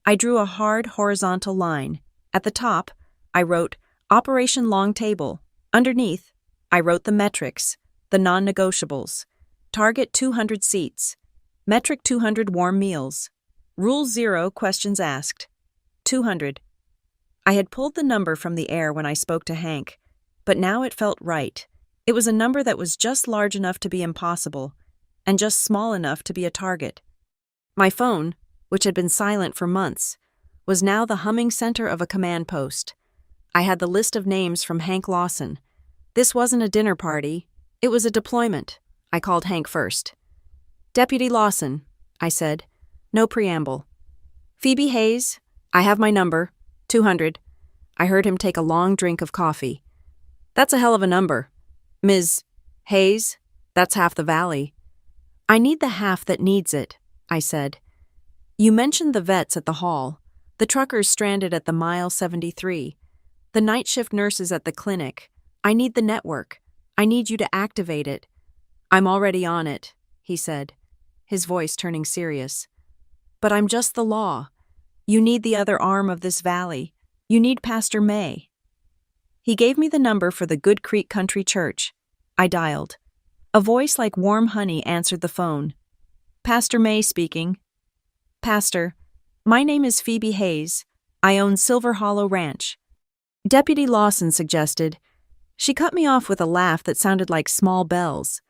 I drew a hard horizontal line. At the top, I wrote Operation Long Table. Underneath, I wrote the metrics, the non-negotiables. Target 200 seats. Metric 200 warm meals. Rule 0 questions asked. 200. I had pulled the number from the air when I spoke to Hank, but now it felt right. It was a number that was just large enough to be impossible, and just small enough to be a target. My phone, which had been silent for months, was now the humming center of a command post. I had the list of names from Hank Lawson. This wasn't a dinner party. It was a deployment. I called Hank first. "Deputy Lawson," I said. No preamble. "Phoebe Hayes, I have my number. 200. I heard him take a long drink of coffee. "That's a hell of a number. Ms. Hayes, that's half the valley." "I need the half that needs it," I said. "You mentioned the vets at the hall, the truckers stranded at the mile 73, the night shift nurses at the clinic. I need the network. I need you to activate it." "I'm already on it," he said, his voice turning serious. "But I'm just the law. You need the other arm of this valley. You need Pastor May." He gave me the number for the Good Creek Country Church. I dialed. A voice like warm honey answered the phone. Pastor May speaking. Pastor, my name is Phoebe Hayes. I own Silver Hollow Ranch. Deputy Lawson suggested. She cut me off with a laugh that sounded like small bells.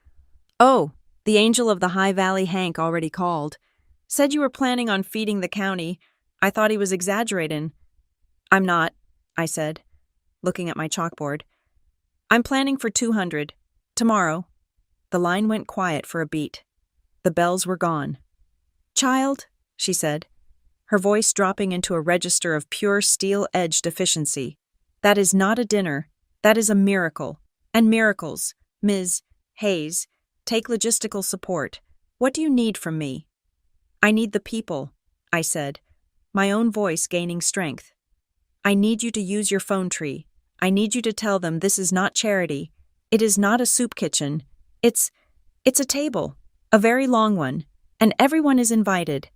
Oh, the angel of the High Valley Hank already called. Said you were planning on feeding the county. I thought he was exaggerating. I'm not, I said, looking at my chalkboard. I'm planning for 200. Tomorrow. The line went quiet for a beat. The bells were gone. Child, she said, her voice dropping into a register of pure steel-edged efficiency. That is not a dinner. That is a miracle. And miracles, Ms. Hayes, take logistical support. What do you need from me? I need the people, I said, my own voice gaining strength. I need you to use your phone tree. I need you to tell them this is not charity. It is not a soup kitchen. It's a table, a very long one, and everyone is invited.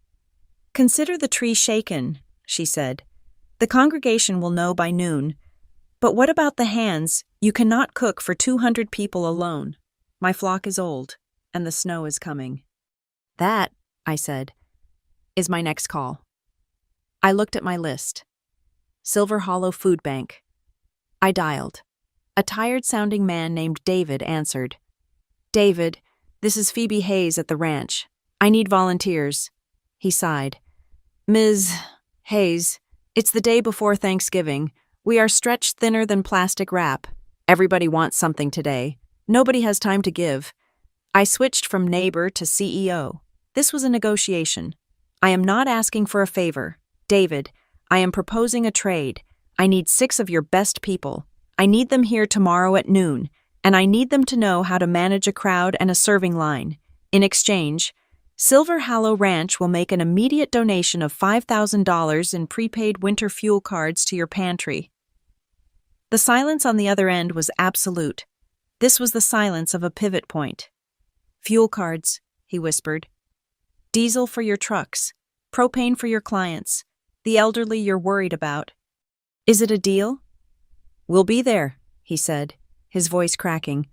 Consider the tree shaken, she said. The congregation will know by noon. But what about the hands? You cannot cook for 200 people alone. My flock is old, and the snow is coming. That, I said, is my next call. I looked at my list. Silver Hollow Food Bank. I dialed. A tired-sounding man named David answered. David, this is Phoebe Hayes at the ranch. I need volunteers. He sighed. Ms. Hayes, it's the day before Thanksgiving. We are stretched thinner than plastic wrap. Everybody wants something today. Nobody has time to give. I switched from neighbor to CEO. This was a negotiation. I am not asking for a favor. David, I am proposing a trade. I need 6 of your best people. I need them here tomorrow at noon, and I need them to know how to manage a crowd and a serving line. In exchange, Silver Hollow Ranch will make an immediate donation of $5,000 in prepaid winter fuel cards to your pantry. The silence on the other end was absolute. This was the silence of a pivot point. Fuel cards, he whispered. Diesel for your trucks, propane for your clients, the elderly you're worried about. Is it a deal? We'll be there, he said, his voice cracking.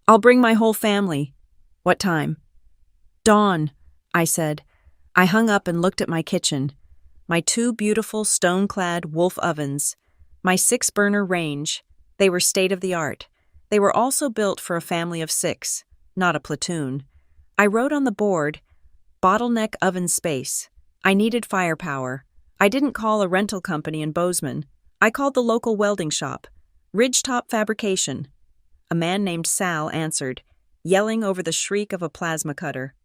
I'll bring my whole family. What time? Dawn, I said. I hung up and looked at my kitchen. My 2 beautiful stone-clad Wolf ovens. My 6-burner range. They were state-of-the-art. They were also built for a family of 6, not a platoon. I wrote on the board, bottleneck oven space. I needed firepower. I didn't call a rental company in Bozeman. I called the local welding shop, Ridgetop Fabrication. A man named Sal answered, yelling over the shriek of a plasma cutter.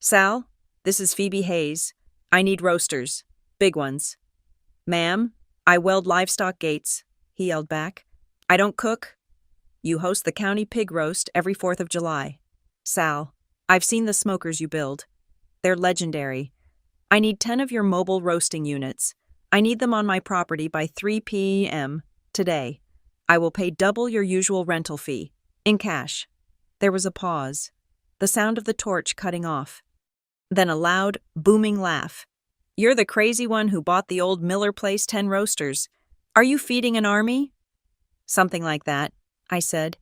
Sal, this is Phoebe Hayes. I need roasters. Big ones. Ma'am, I weld livestock gates, he yelled back. I don't cook. You host the county pig roast every 4th of July. Sal, I've seen the smokers you build. They're legendary. I need 10 of your mobile roasting units. I need them on my property by 3 p.m. today. I will pay double your usual rental fee, in cash. There was a pause, the sound of the torch cutting off. Then a loud, booming laugh. You're the crazy one who bought the old Miller Place 10 roasters. Are you feeding an army? Something like that, I said.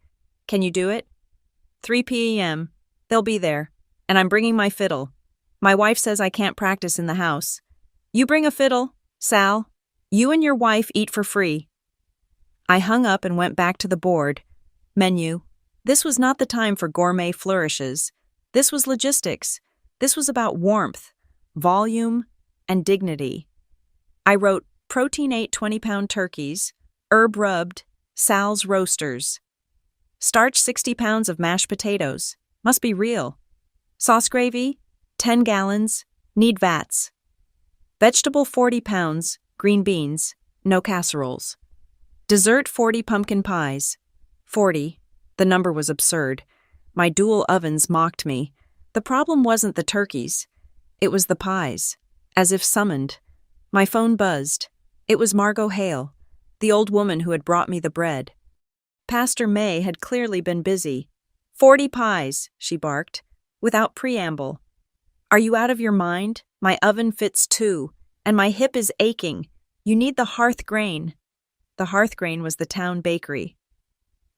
Can you do it? 3 p.m. They'll be there, and I'm bringing my fiddle. My wife says I can't practice in the house. You bring a fiddle, Sal. You and your wife eat for free. I hung up and went back to the board. Menu. This was not the time for gourmet flourishes. This was logistics. This was about warmth, volume, and dignity. I wrote protein 8 20-pound turkeys, herb rubbed, Sal's roasters. Starch 60 pounds of mashed potatoes. Must be real. Sauce gravy, 10 gallons, need vats. Vegetable 40 pounds, green beans, no casseroles. Dessert 40 pumpkin pies. 40. The number was absurd. My dual ovens mocked me. The problem wasn't the turkeys. It was the pies. As if summoned. My phone buzzed. It was Margot Hale, the old woman who had brought me the bread. Pastor May had clearly been busy. 40 pies, she barked, without preamble. Are you out of your mind? My oven fits 2, and my hip is aching. You need the hearth grain. The hearthgrain was the town bakery.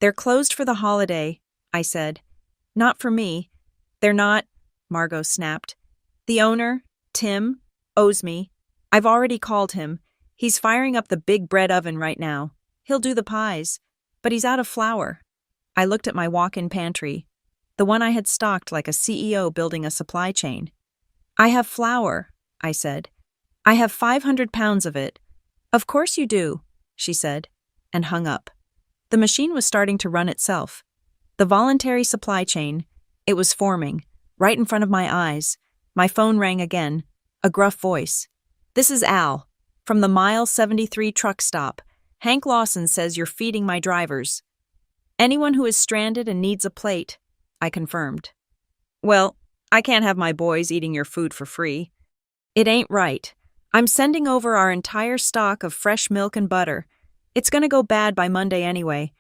"They're closed for the holiday," I said. "Not for me." "They're not," Margot snapped. "The owner, Tim, owes me. I've already called him. He's firing up the big bread oven right now. He'll do the pies, but he's out of flour." I looked at my walk-in pantry, the one I had stocked like a CEO building a supply chain. "I have flour," I said. "I have 500 pounds of it." "Of course you do," she said, and hung up. The machine was starting to run itself. The voluntary supply chain, it was forming, right in front of my eyes. My phone rang again, a gruff voice. "This is Al, from the Mile 73 truck stop. Hank Lawson says you're feeding my drivers." "Anyone who is stranded and needs a plate," I confirmed. "Well, I can't have my boys eating your food for free." "It ain't right. I'm sending over our entire stock of fresh milk and butter. It's gonna go bad by Monday anyway.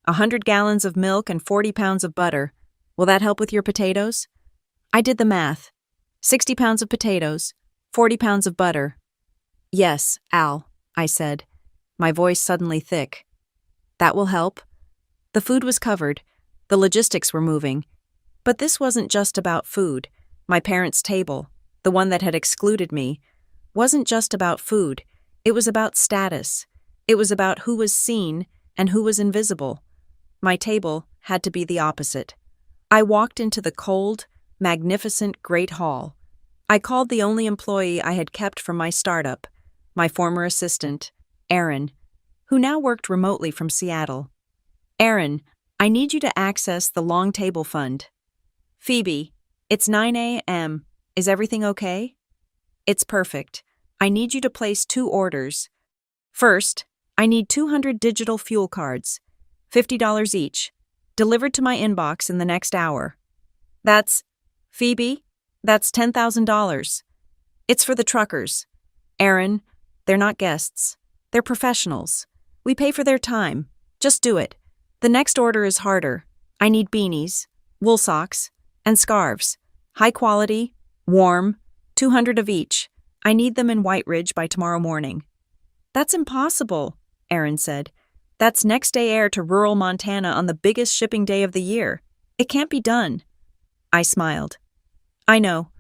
100 gallons of milk and 40 pounds of butter. Will that help with your potatoes?" I did the math. 60 pounds of potatoes, 40 pounds of butter. "Yes, Al," I said, my voice suddenly thick. "That will help." The food was covered. The logistics were moving. But this wasn't just about food. My parents' table, the one that had excluded me, wasn't just about food. It was about status. It was about who was seen and who was invisible. My table had to be the opposite. I walked into the cold, magnificent Great Hall. I called the only employee I had kept from my startup, my former assistant, Aaron, who now worked remotely from Seattle. "Aaron, I need you to access the long table fund." "Phoebe, it's 9 a.m. Is everything okay?" "It's perfect. I need you to place 2 orders. First, I need 200 digital fuel cards, $50 each, delivered to my inbox in the next hour." Phoebe, that's $10,000. "It's for the truckers. Aaron, they're not guests. They're professionals. We pay for their time. Just do it. The next order is harder. I need beanies, wool socks, and scarves. High quality, warm, 200 of each. I need them in White Ridge by tomorrow morning." "That's impossible," Aaron said. "That's next day air to rural Montana on the biggest shipping day of the year. It can't be done." I smiled. "I know.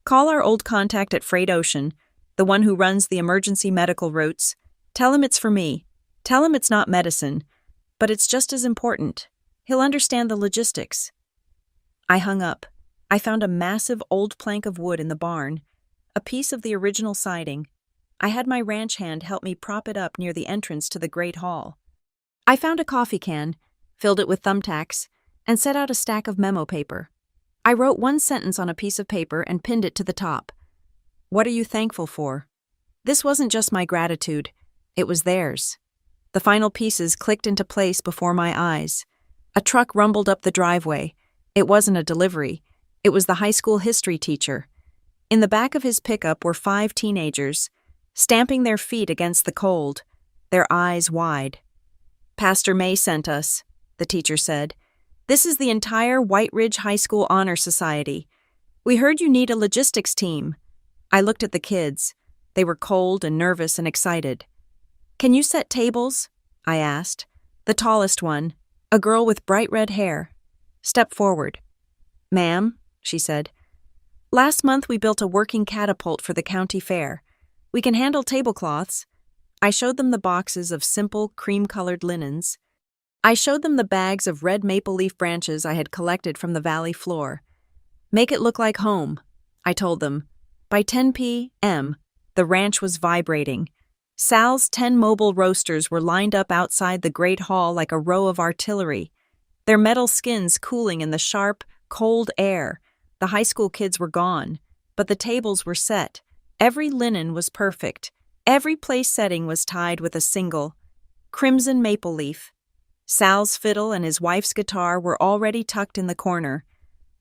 Call our old contact at Freight Ocean, the one who runs the emergency medical routes. Tell him it's for me. Tell him it's not medicine, but it's just as important. He'll understand the logistics." I hung up. I found a massive old plank of wood in the barn, a piece of the original siding. I had my ranch hand help me prop it up near the entrance to the Great Hall. I found a coffee can, filled it with thumbtacks, and set out a stack of memo paper. I wrote one sentence on a piece of paper and pinned it to the top. "What are you thankful for?" This wasn't just my gratitude. It was theirs. The final pieces clicked into place before my eyes. A truck rumbled up the driveway. It wasn't a delivery. It was the high school history teacher. In the back of his pickup were 5 teenagers, stamping their feet against the cold, their eyes wide. "Pastor May sent us," the teacher said. "This is the entire White Ridge High School Honor Society. We heard you need a logistics team." I looked at the kids. They were cold and nervous and excited. "Can you set tables?" I asked. The tallest one, a girl with bright red hair, stepped forward. "Ma'am," she said, "last month we built a working catapult for the county fair. We can handle tablecloths." I showed them the boxes of simple, cream-colored linens. I showed them the bags of red maple leaf branches I had collected from the valley floor. "Make it look like home," I told them. By 10 p.m., the ranch was vibrating. Sal's 10 mobile roasters were lined up outside the Great Hall like a row of artillery, their metal skins cooling in the sharp, cold air. The high school kids were gone, but the tables were set. Every linen was perfect. Every place setting was tied with a single, crimson maple leaf. Sal's fiddle and his wife's guitar were already tucked in the corner.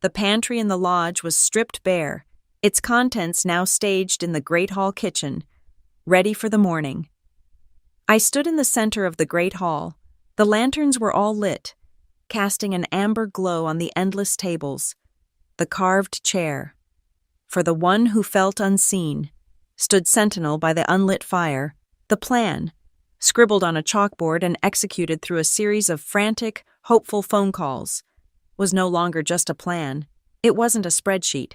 The pantry in the lodge was stripped bare, its contents now staged in the Great Hall kitchen, ready for the morning. I stood in the center of the Great Hall. The lanterns were all lit, casting an amber glow on the endless tables. The carved chair, for the one who felt unseen, stood sentinel by the unlit fire. The plan, scribbled on a chalkboard and executed through a series of frantic, hopeful phone calls, was no longer just a plan. It wasn't a spreadsheet.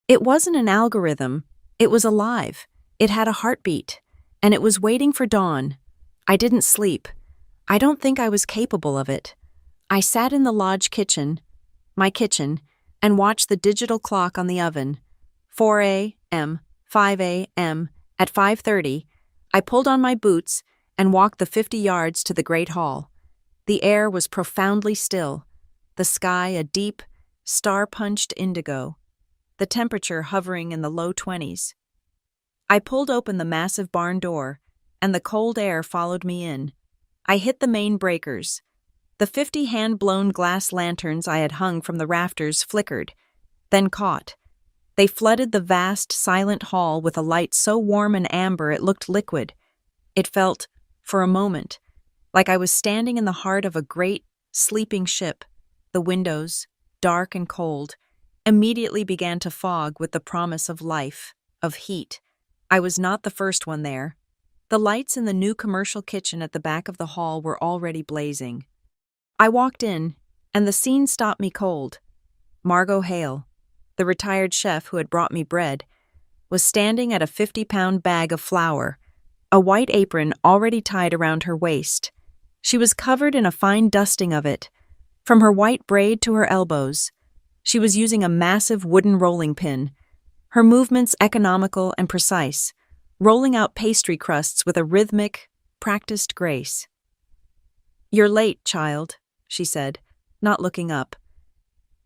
It wasn't an algorithm. It was alive. It had a heartbeat. And it was waiting for dawn. I didn't sleep. I don't think I was capable of it. I sat in the lodge kitchen, my kitchen, and watched the digital clock on the oven. 4 a.m., 5 a.m. At 5:30, I pulled on my boots and walked the 50 yards to the great hall. The air was profoundly still, the sky a deep, star-punched indigo, the temperature hovering in the low 20s. I pulled open the massive barn door, and the cold air followed me in. I hit the main breakers. The 50 hand-blown glass lanterns I had hung from the rafters flickered, then caught. They flooded the vast, silent hall with a light so warm and amber it looked liquid. It felt, for a moment, like I was standing in the heart of a great, sleeping ship. The windows, dark and cold, immediately began to fog with the promise of life, of heat. I was not the first one there. The lights in the new commercial kitchen at the back of the hall were already blazing. I walked in, and the scene stopped me cold. Margot Hale, the retired chef who had brought me bread, was standing at a 50-pound bag of flour, a white apron already tied around her waist. She was covered in a fine dusting of it, from her white braid to her elbows. She was using a massive wooden rolling pin, her movements economical and precise, rolling out pastry crusts with a rhythmic, practiced grace. "You're late, child," she said, not looking up.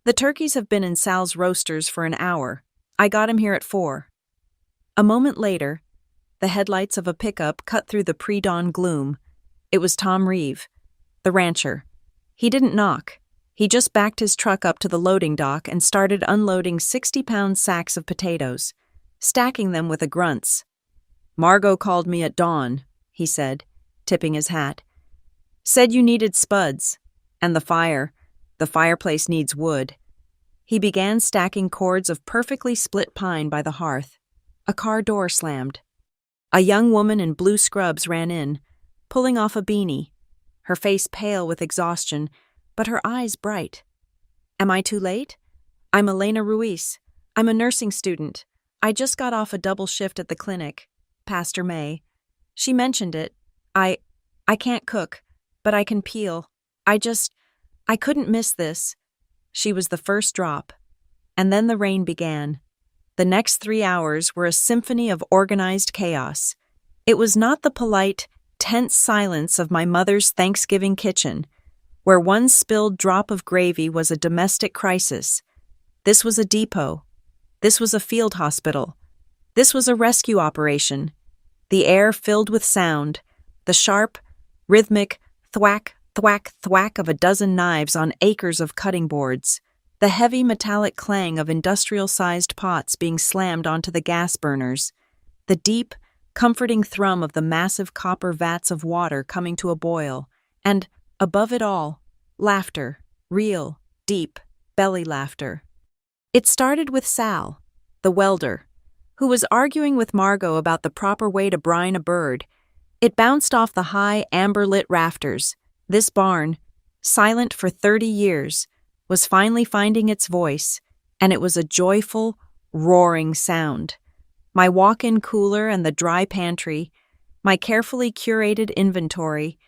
"The turkeys have been in Sal's roasters for an hour. I got him here at 4. A moment later, the headlights of a pickup cut through the pre-dawn gloom. It was Tom Reeve, the rancher. He didn't knock. He just backed his truck up to the loading dock and started unloading 60-pound sacks of potatoes, stacking them with a grunts. "Margot called me at dawn," he said, tipping his hat. "Said you needed spuds. And the fireplace needs wood." He began stacking cords of perfectly split pine by the hearth. A car door slammed. A young woman in blue scrubs ran in, pulling off a beanie, her face pale with exhaustion, but her eyes bright. "Am I too late? I'm Elena Ruiz. I'm a nursing student. I just got off a double shift at the clinic. Pastor May. She mentioned it. I can't cook, but I can peel. I couldn't miss this." She was the first drop. And then the rain began. The next 3 hours were a symphony of organized chaos. It was not the polite, tense silence of my mother's Thanksgiving kitchen, where one spilled drop of gravy was a domestic crisis. This was a depot. This was a field hospital. This was a rescue operation. The air filled with sound, the sharp, rhythmic thwack, thwack, thwack of a dozen knives on acres of cutting boards, the heavy metallic clang of industrial-sized pots being slammed onto the gas burners, the deep, comforting thrum of the massive copper vats of water coming to a boil, and, above it all, laughter, real, deep, belly laughter. It started with Sal, the welder, who was arguing with Margot about the proper way to brine a bird. It bounced off the high, amber-lit rafters. This barn, silent for 30 years, was finally finding its voice, and it was a joyful, roaring sound. My walk-in cooler and the dry pantry, my carefully curated inventory,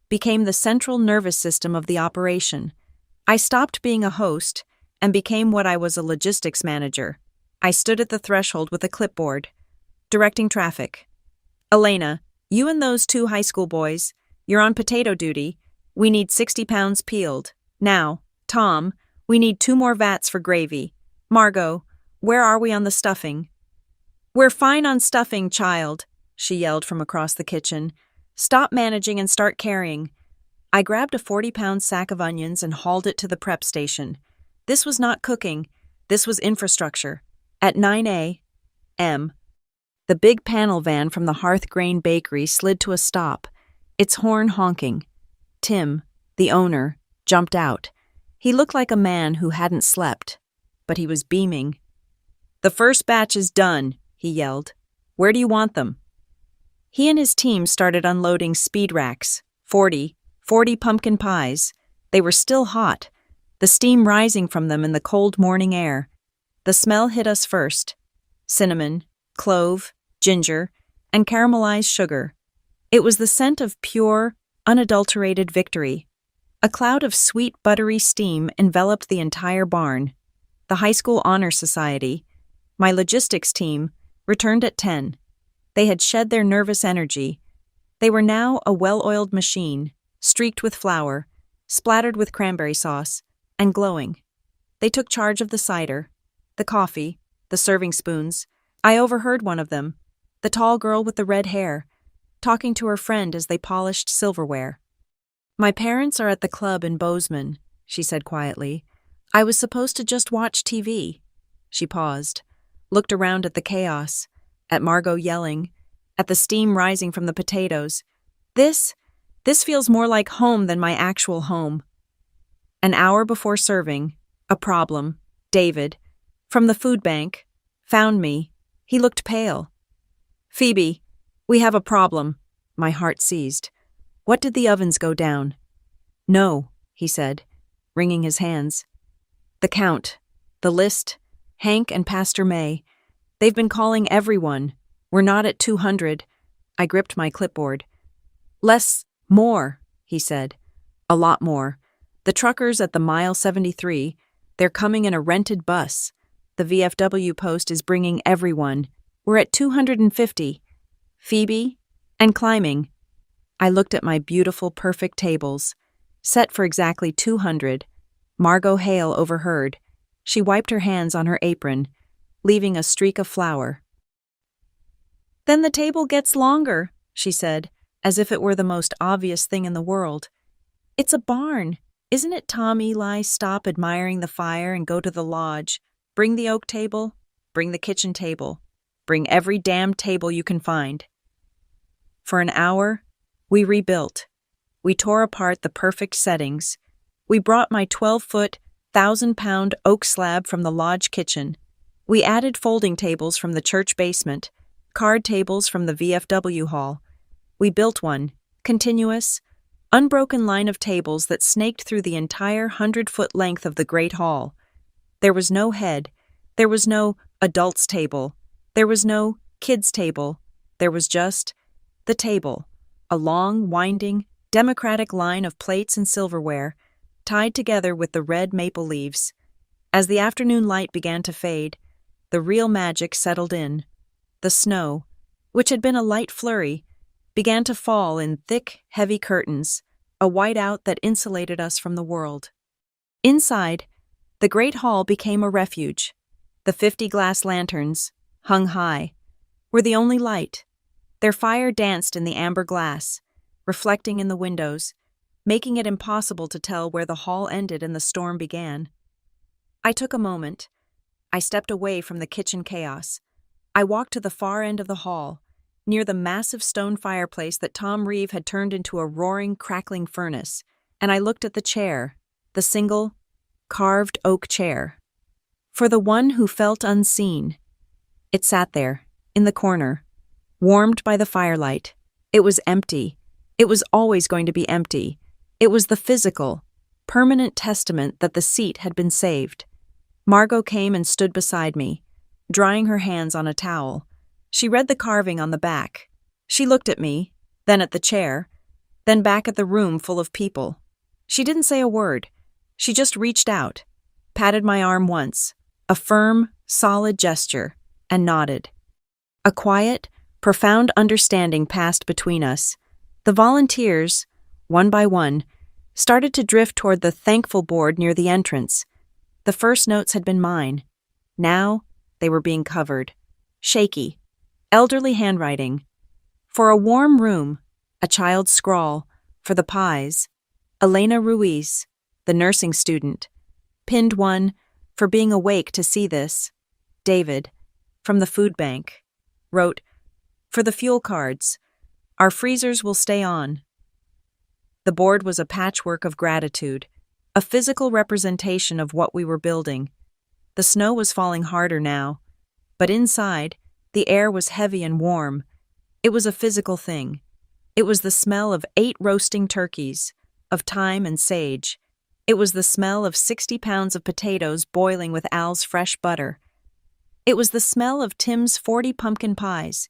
became the central nervous system of the operation. I stopped being a host and became what I was, a logistics manager. I stood at the threshold with a clipboard, directing traffic. "Elena, you and those 2 high school boys, you're on potato duty. We need 60 pounds peeled. Now, Tom, we need 2 more vats for gravy. Margot, where are we on the stuffing?" "We're fine on stuffing, child," she yelled from across the kitchen. "Stop managing and start carrying." I grabbed a 40-pound sack of onions and hauled it to the prep station. This was not cooking. This was infrastructure. At 9 a.m., the big panel van from the Hearth Grain Bakery slid to a stop, its horn honking. Tim, the owner, jumped out. He looked like a man who hadn't slept, but he was beaming. "The first batch is done," he yelled. "Where do you want them?" He and his team started unloading speed racks, 40 pumpkin pies. They were still hot, the steam rising from them in the cold morning air. The smell hit us first: cinnamon, clove, ginger, and caramelized sugar. It was the scent of pure, unadulterated victory. A cloud of sweet, buttery steam enveloped the entire barn. The high school honor society, my logistics team, returned at 10. They had shed their nervous energy. They were now a well-oiled machine, streaked with flour, splattered with cranberry sauce, and glowing. They took charge of the cider, the coffee, the serving spoons. I overheard one of them, the tall girl with the red hair, talking to her friend as they polished silverware. "My parents are at the club in Bozeman," she said quietly. "I was supposed to just watch TV." She paused, looked around at the chaos, at Margot yelling, at the steam rising from the potatoes. This feels more like home than my actual home." An hour before serving, a problem, David, from the food bank, found me. He looked pale. "Phoebe, we have a problem." My heart seized. "What did the ovens go down?" "No," he said, wringing his hands. "The count, the list, Hank and Pastor May. They've been calling everyone. We're not at 200. I gripped my clipboard. More, he said. "A lot more. The truckers at the mile 73, they're coming in a rented bus. The VFW post is bringing everyone. We're at 250. Phoebe, and climbing." I looked at my beautiful, perfect tables, set for exactly 200. Margot Hale overheard. She wiped her hands on her apron, leaving a streak of flour. "Then the table gets longer," she said, as if it were the most obvious thing in the world. "It's a barn. Isn't it, Tom Eli? Stop admiring the fire and go to the lodge. Bring the oak table. Bring the kitchen table. Bring every damn table you can find." For an hour, we rebuilt. We tore apart the perfect settings. We brought my 12-foot, 1,000-pound oak slab from the lodge kitchen. We added folding tables from the church basement, card tables from the VFW hall. We built one, continuous, unbroken line of tables that snaked through the entire 100-foot length of the great hall. There was no head. There was no adults table. There was no kids table. There was just the table, a long, winding, democratic line of plates and silverware, tied together with the red maple leaves. As the afternoon light began to fade, the real magic settled in. The snow, which had been a light flurry, began to fall in thick, heavy curtains, a whiteout that insulated us from the world. Inside, the great hall became a refuge. The 50 glass lanterns, hung high, were the only light. Their fire danced in the amber glass, reflecting in the windows, making it impossible to tell where the hall ended and the storm began. I took a moment. I stepped away from the kitchen chaos. I walked to the far end of the hall, near the massive stone fireplace that Tom Reeve had turned into a roaring, crackling furnace, and I looked at the chair, the single, carved oak chair. For the one who felt unseen. It sat there, in the corner, warmed by the firelight. It was empty. It was always going to be empty. It was the physical, permanent testament that the seat had been saved. Margot came and stood beside me, drying her hands on a towel. She read the carving on the back. She looked at me, then at the chair, then back at the room full of people. She didn't say a word. She just reached out, patted my arm once, a firm, solid gesture, and nodded. A quiet, profound understanding passed between us. The volunteers, one by one, started to drift toward the thankful board near the entrance. The first notes had been mine. Now, they were being covered. Shaky, elderly handwriting. For a warm room, a child's scrawl. For the pies, Elena Ruiz, the nursing student. Pinned one, for being awake to see this. David, from the food bank, wrote, "For the fuel cards, our freezers will stay on." The board was a patchwork of gratitude, a physical representation of what we were building. The snow was falling harder now, but inside, the air was heavy and warm. It was a physical thing. It was the smell of 8 roasting turkeys, of thyme and sage. It was the smell of 60 pounds of potatoes boiling with Al's fresh butter. It was the smell of Tim's 40 pumpkin pies.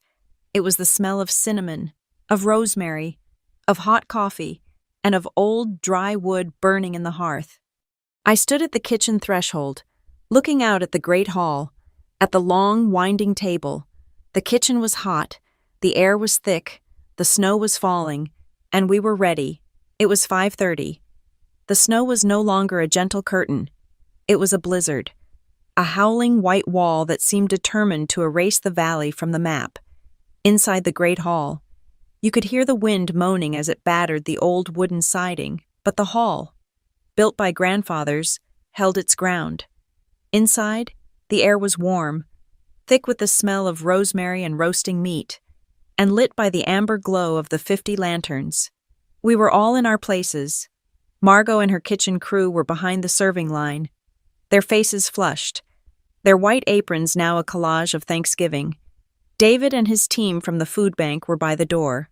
It was the smell of cinnamon, of rosemary, of hot coffee, and of old, dry wood burning in the hearth. I stood at the kitchen threshold, looking out at the great hall, at the long, winding table. The kitchen was hot, the air was thick, the snow was falling, and we were ready. It was 5:30. The snow was no longer a gentle curtain. It was a blizzard, a howling white wall that seemed determined to erase the valley from the map. Inside the great hall, you could hear the wind moaning as it battered the old wooden siding, but the hall, built by grandfathers, held its ground. Inside, the air was warm, thick with the smell of rosemary and roasting meat, and lit by the amber glow of the 50 lanterns. We were all in our places. Margot and her kitchen crew were behind the serving line, their faces flushed, their white aprons now a collage of Thanksgiving. David and his team from the food bank were by the door,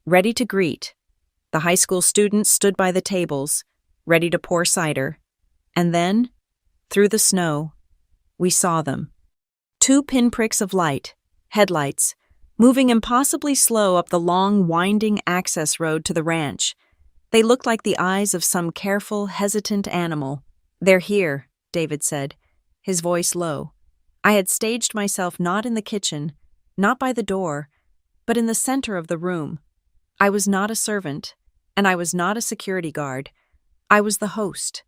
ready to greet. The high school students stood by the tables, ready to pour cider. And then, through the snow, we saw them. 2 pinpricks of light, headlights, moving impossibly slow up the long, winding access road to the ranch. They looked like the eyes of some careful, hesitant animal. "They're here," David said, his voice low. I had staged myself not in the kitchen, not by the door, but in the center of the room. I was not a servant, and I was not a security guard. I was the host.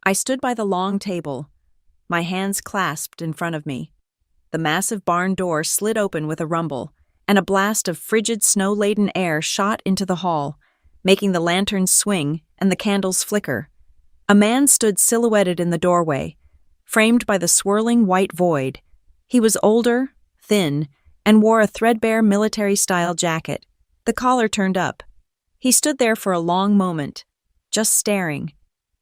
I stood by the long table, my hands clasped in front of me. The massive barn door slid open with a rumble, and a blast of frigid snow-laden air shot into the hall, making the lanterns swing and the candles flicker. A man stood silhouetted in the doorway, framed by the swirling white void. He was older, thin, and wore a threadbare military-style jacket, the collar turned up. He stood there for a long moment, just staring.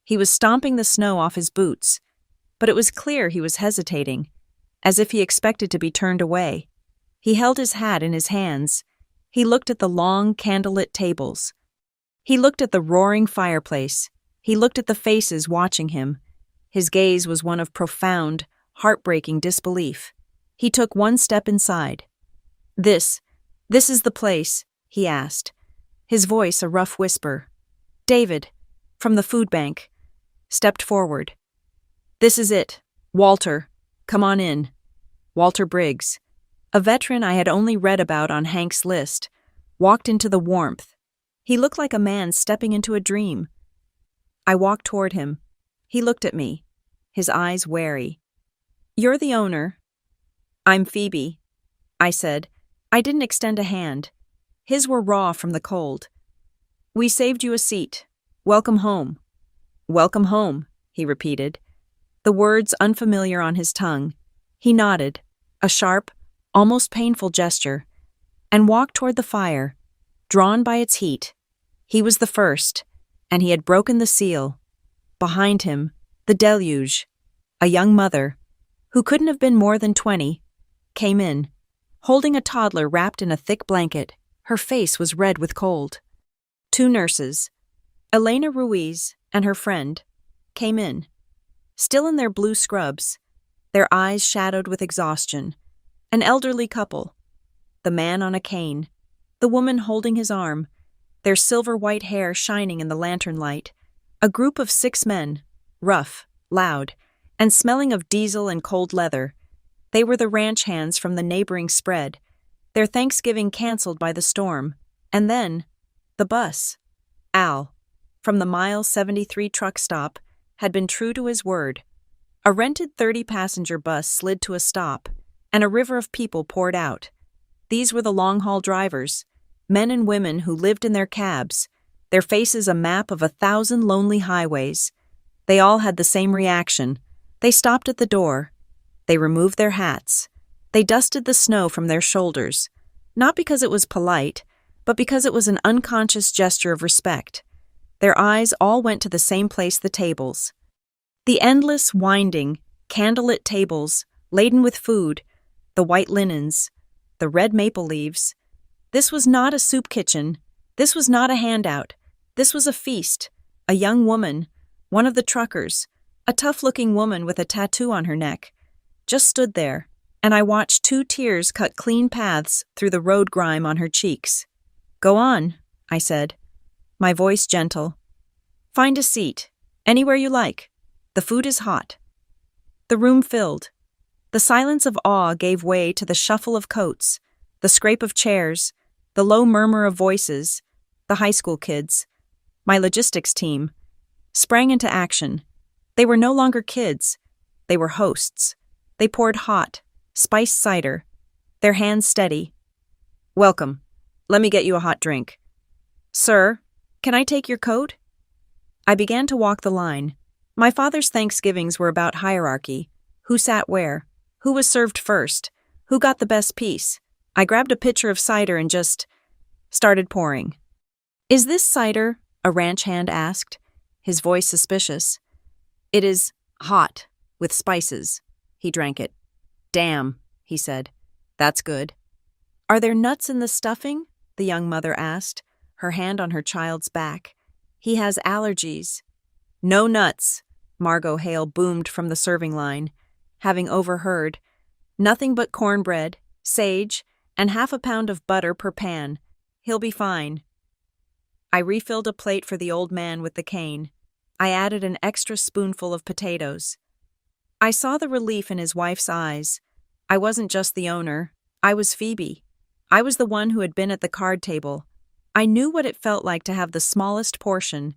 He was stomping the snow off his boots, but it was clear he was hesitating, as if he expected to be turned away. He held his hat in his hands. He looked at the long, candlelit tables. He looked at the roaring fireplace. He looked at the faces watching him. His gaze was one of profound, heartbreaking disbelief. He took one step inside. This is the place," he asked, his voice a rough whisper. David, from the food bank, stepped forward. "This is it. Walter, come on in." Walter Briggs, a veteran I had only read about on Hank's list, walked into the warmth. He looked like a man stepping into a dream. I walked toward him. He looked at me, his eyes wary. "You're the owner." "I'm Phoebe," I said. I didn't extend a hand. His were raw from the cold. "We saved you a seat. Welcome home." "Welcome home," he repeated, the words unfamiliar on his tongue. He nodded, a sharp, almost painful gesture, and walked toward the fire, drawn by its heat. He was the first, and he had broken the seal. Behind him, the deluge, a young mother, who couldn't have been more than 20, came in, holding a toddler wrapped in a thick blanket. Her face was red with cold. 2 nurses, Elena Ruiz and her friend, came in, still in their blue scrubs, their eyes shadowed with exhaustion. An elderly couple, the man on a cane, the woman holding his arm, their silver-white hair shining in the lantern light. A group of 6 men, rough, loud, and smelling of diesel and cold leather. They were the ranch hands from the neighboring spread, their Thanksgiving canceled by the storm. And then, the bus. Al, from the Mile 73 truck stop, had been true to his word. A rented 30-passenger bus slid to a stop, and a river of people poured out. These were the long-haul drivers, men and women who lived in their cabs, their faces a map of 1,000 lonely highways. They all had the same reaction. They stopped at the door. They removed their hats. They dusted the snow from their shoulders, not because it was polite, but because it was an unconscious gesture of respect. Their eyes all went to the same place, the tables. The endless, winding, candlelit tables, laden with food, the white linens, the red maple leaves. This was not a soup kitchen. This was not a handout. This was a feast. A young woman, one of the truckers, a tough-looking woman with a tattoo on her neck, just stood there, and I watched 2 tears cut clean paths through the road grime on her cheeks. "Go on," I said, my voice gentle. "Find a seat, anywhere you like. The food is hot." The room filled. The silence of awe gave way to the shuffle of coats, the scrape of chairs, the low murmur of voices. The high school kids, my logistics team, sprang into action. They were no longer kids. They were hosts. They poured hot, spiced cider, their hands steady. "Welcome. Let me get you a hot drink." "Sir, can I take your coat?" I began to walk the line. My father's Thanksgivings were about hierarchy. Who sat where? Who was served first? Who got the best piece? I grabbed a pitcher of cider and just started pouring. "Is this cider?" a ranch hand asked, his voice suspicious. "It is hot, with spices." He drank it. "Damn," he said. "That's good." "Are there nuts in the stuffing?" the young mother asked, her hand on her child's back. "He has allergies." "No nuts," Margot Hale boomed from the serving line, having overheard. "Nothing but cornbread, sage, and half a pound of butter per pan. He'll be fine." I refilled a plate for the old man with the cane. I added an extra spoonful of potatoes. I saw the relief in his wife's eyes. I wasn't just the owner. I was Phoebe. I was the one who had been at the card table. I knew what it felt like to have the smallest portion,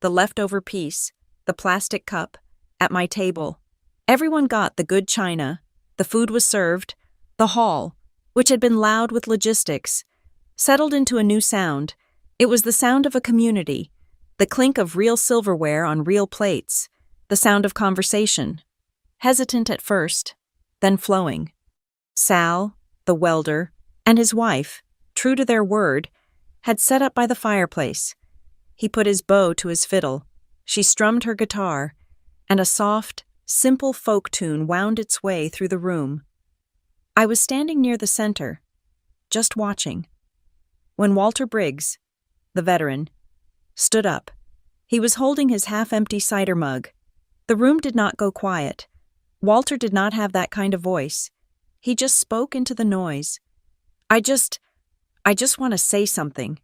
the leftover piece, the plastic cup, at my table. Everyone got the good china. The food was served. The hall, which had been loud with logistics, settled into a new sound. It was the sound of a community, the clink of real silverware on real plates, the sound of conversation. Hesitant at first, then flowing. Sal, the welder, and his wife, true to their word, had set up by the fireplace. He put his bow to his fiddle. She strummed her guitar, and a soft, simple folk tune wound its way through the room. I was standing near the center, just watching, when Walter Briggs, the veteran, stood up. He was holding his half-empty cider mug. The room did not go quiet. Walter did not have that kind of voice. He just spoke into the noise. I just want to say something."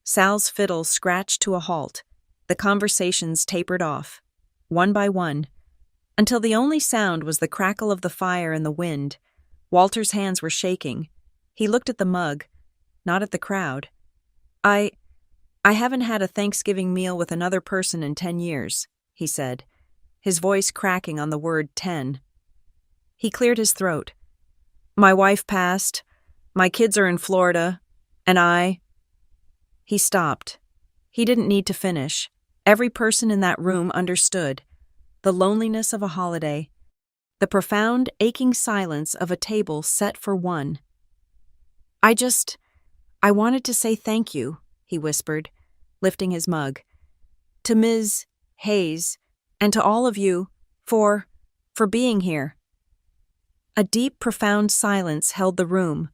Sal's fiddle scratched to a halt. The conversations tapered off, one by one, until the only sound was the crackle of the fire and the wind. Walter's hands were shaking. He looked at the mug, not at the crowd. I haven't had a Thanksgiving meal with another person in 10 years, he said, his voice cracking on the word 10. He cleared his throat. "My wife passed, my kids are in Florida, and I—" He stopped. He didn't need to finish. Every person in that room understood. The loneliness of a holiday. The profound, aching silence of a table set for one. I wanted to say thank you," he whispered, lifting his mug. "To Ms. Hayes, and to all of you, for being here." A deep, profound silence held the room.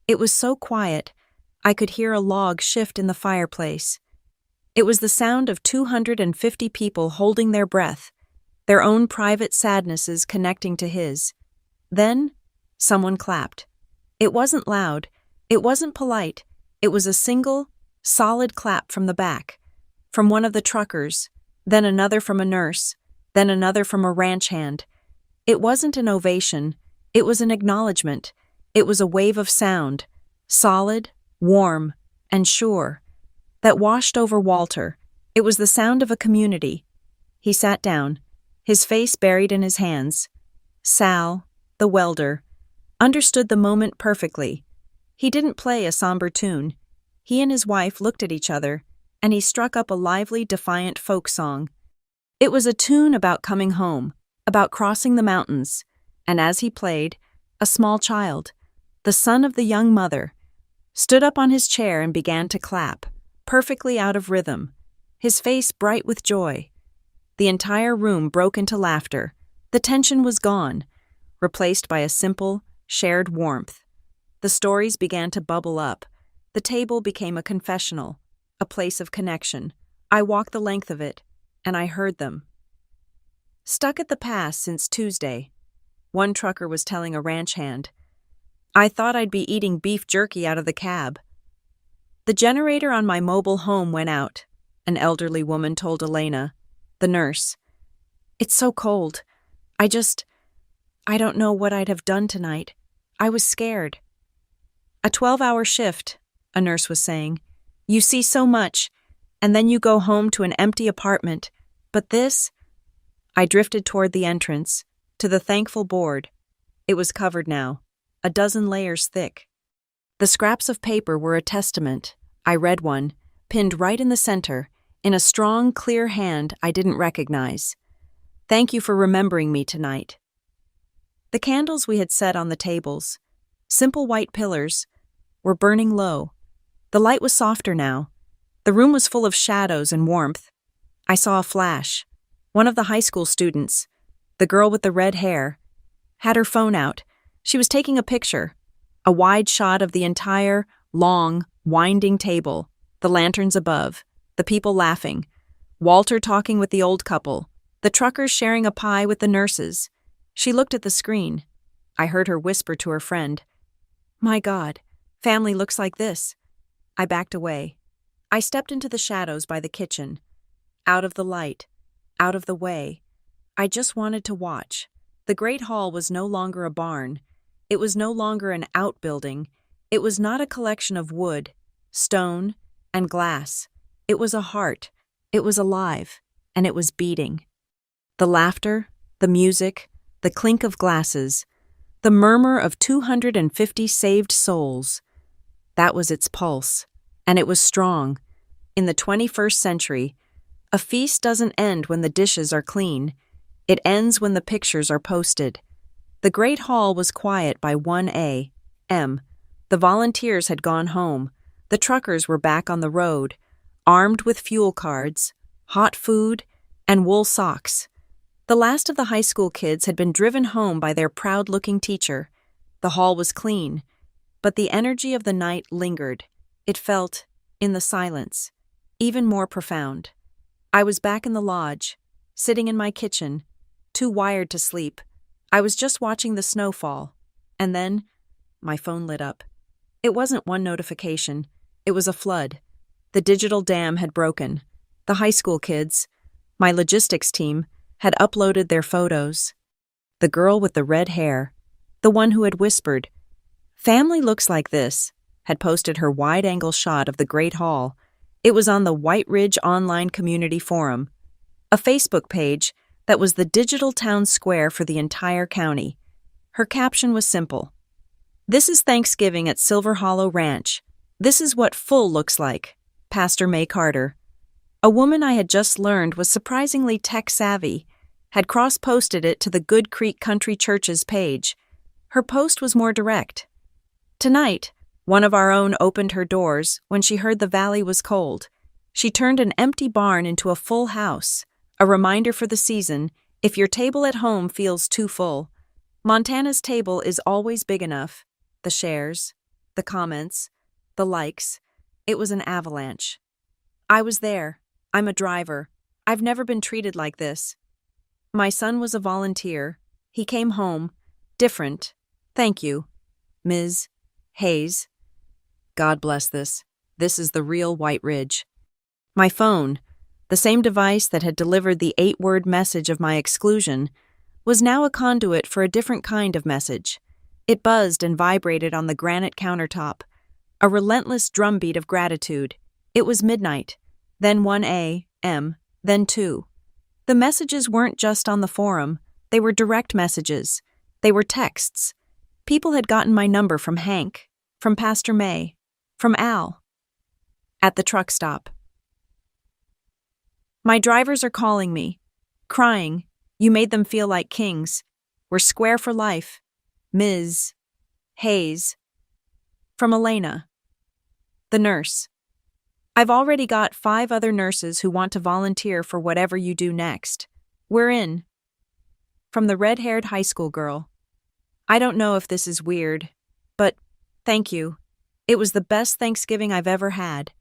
It was so quiet, I could hear a log shift in the fireplace. It was the sound of 250 people holding their breath, their own private sadnesses connecting to his. Then, someone clapped. It wasn't loud. It wasn't polite. It was a single, solid clap from the back, from one of the truckers, then another from a nurse, then another from a ranch hand. It wasn't an ovation. It was an acknowledgement. It was a wave of sound, solid, warm, and sure, that washed over Walter. It was the sound of a community. He sat down, his face buried in his hands. Sal, the welder, understood the moment perfectly. He didn't play a somber tune. He and his wife looked at each other, and he struck up a lively, defiant folk song. It was a tune about coming home, about crossing the mountains, and as he played, a small child, the son of the young mother, stood up on his chair and began to clap, perfectly out of rhythm, his face bright with joy. The entire room broke into laughter. The tension was gone, replaced by a simple, shared warmth. The stories began to bubble up. The table became a confessional, a place of connection. I walked the length of it, and I heard them. Stuck at the pass since Tuesday, one trucker was telling a ranch hand. I thought I'd be eating beef jerky out of the cab. The generator on my mobile home went out, an elderly woman told Elena, the nurse. It's so cold. I don't know what I'd have done tonight. I was scared. A 12-hour shift, a nurse was saying. You see so much, and then you go home to an empty apartment. But this? I drifted toward the entrance, to the thankful board. It was covered now, a dozen layers thick. The scraps of paper were a testament. I read one, pinned right in the center, in a strong, clear hand I didn't recognize. Thank you for remembering me tonight. The candles we had set on the tables, simple white pillars, were burning low. The light was softer now. The room was full of shadows and warmth. I saw a flash. One of the high school students, the girl with the red hair, had her phone out. She was taking a picture, a wide shot of the entire, long, winding table, the lanterns above, the people laughing, Walter talking with the old couple, the truckers sharing a pie with the nurses. She looked at the screen. I heard her whisper to her friend, "My God, family looks like this." I backed away. I stepped into the shadows by the kitchen, out of the light, out of the way. I just wanted to watch. The great hall was no longer a barn. It was no longer an outbuilding. It was not a collection of wood, stone, and glass. It was a heart. It was alive, and it was beating. The laughter, the music, the clink of glasses, the murmur of 250 saved souls. That was its pulse, and it was strong. In the 21st century, a feast doesn't end when the dishes are clean. It ends when the pictures are posted. The great hall was quiet by 1 a.m. The volunteers had gone home. The truckers were back on the road, armed with fuel cards, hot food, and wool socks. The last of the high school kids had been driven home by their proud-looking teacher. The hall was clean, but the energy of the night lingered. It felt, in the silence, even more profound. I was back in the lodge, sitting in my kitchen, too wired to sleep. I was just watching the snow fall, and then my phone lit up. It wasn't one notification. It was a flood. The digital dam had broken. The high school kids, my logistics team, had uploaded their photos. The girl with the red hair, the one who had whispered, "Family looks like this," had posted her wide-angle shot of the Great Hall. It was on the White Ridge Online Community Forum, a Facebook page that was the digital town square for the entire county. Her caption was simple. "This is Thanksgiving at Silver Hollow Ranch. This is what full looks like. Pastor May Carter." A woman I had just learned was surprisingly tech-savvy, had cross-posted it to the Good Creek Country Church's page. Her post was more direct. Tonight, one of our own opened her doors when she heard the valley was cold. She turned an empty barn into a full house, a reminder for the season, if your table at home feels too full. Montana's table is always big enough. The shares, the comments, the likes. It was an avalanche. I was there. I'm a driver. I've never been treated like this. My son was a volunteer. He came home. Different. Thank you, Ms. Hayes. God bless this. This is the real White Ridge. My phone, the same device that had delivered the 8-word message of my exclusion, was now a conduit for a different kind of message. It buzzed and vibrated on the granite countertop, a relentless drumbeat of gratitude. It was midnight, then 1 a.m., then 2. The messages weren't just on the forum. They were direct messages. They were texts. People had gotten my number from Hank, from Pastor May, from Al. At the truck stop. "My drivers are calling me, crying. You made them feel like kings. We're square for life. Ms. Hayes." From Elena, the nurse. "I've already got 5 other nurses who want to volunteer for whatever you do next. We're in." From the red-haired high school girl. "I don't know if this is weird, but thank you. It was the best Thanksgiving I've ever had.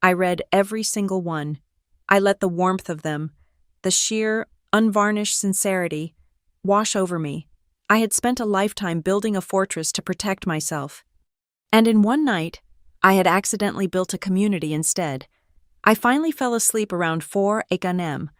I read every single one. I let the warmth of them, the sheer, unvarnished sincerity, wash over me. I had spent a lifetime building a fortress to protect myself. And in one night, I had accidentally built a community instead. I finally fell asleep around 4 a.m.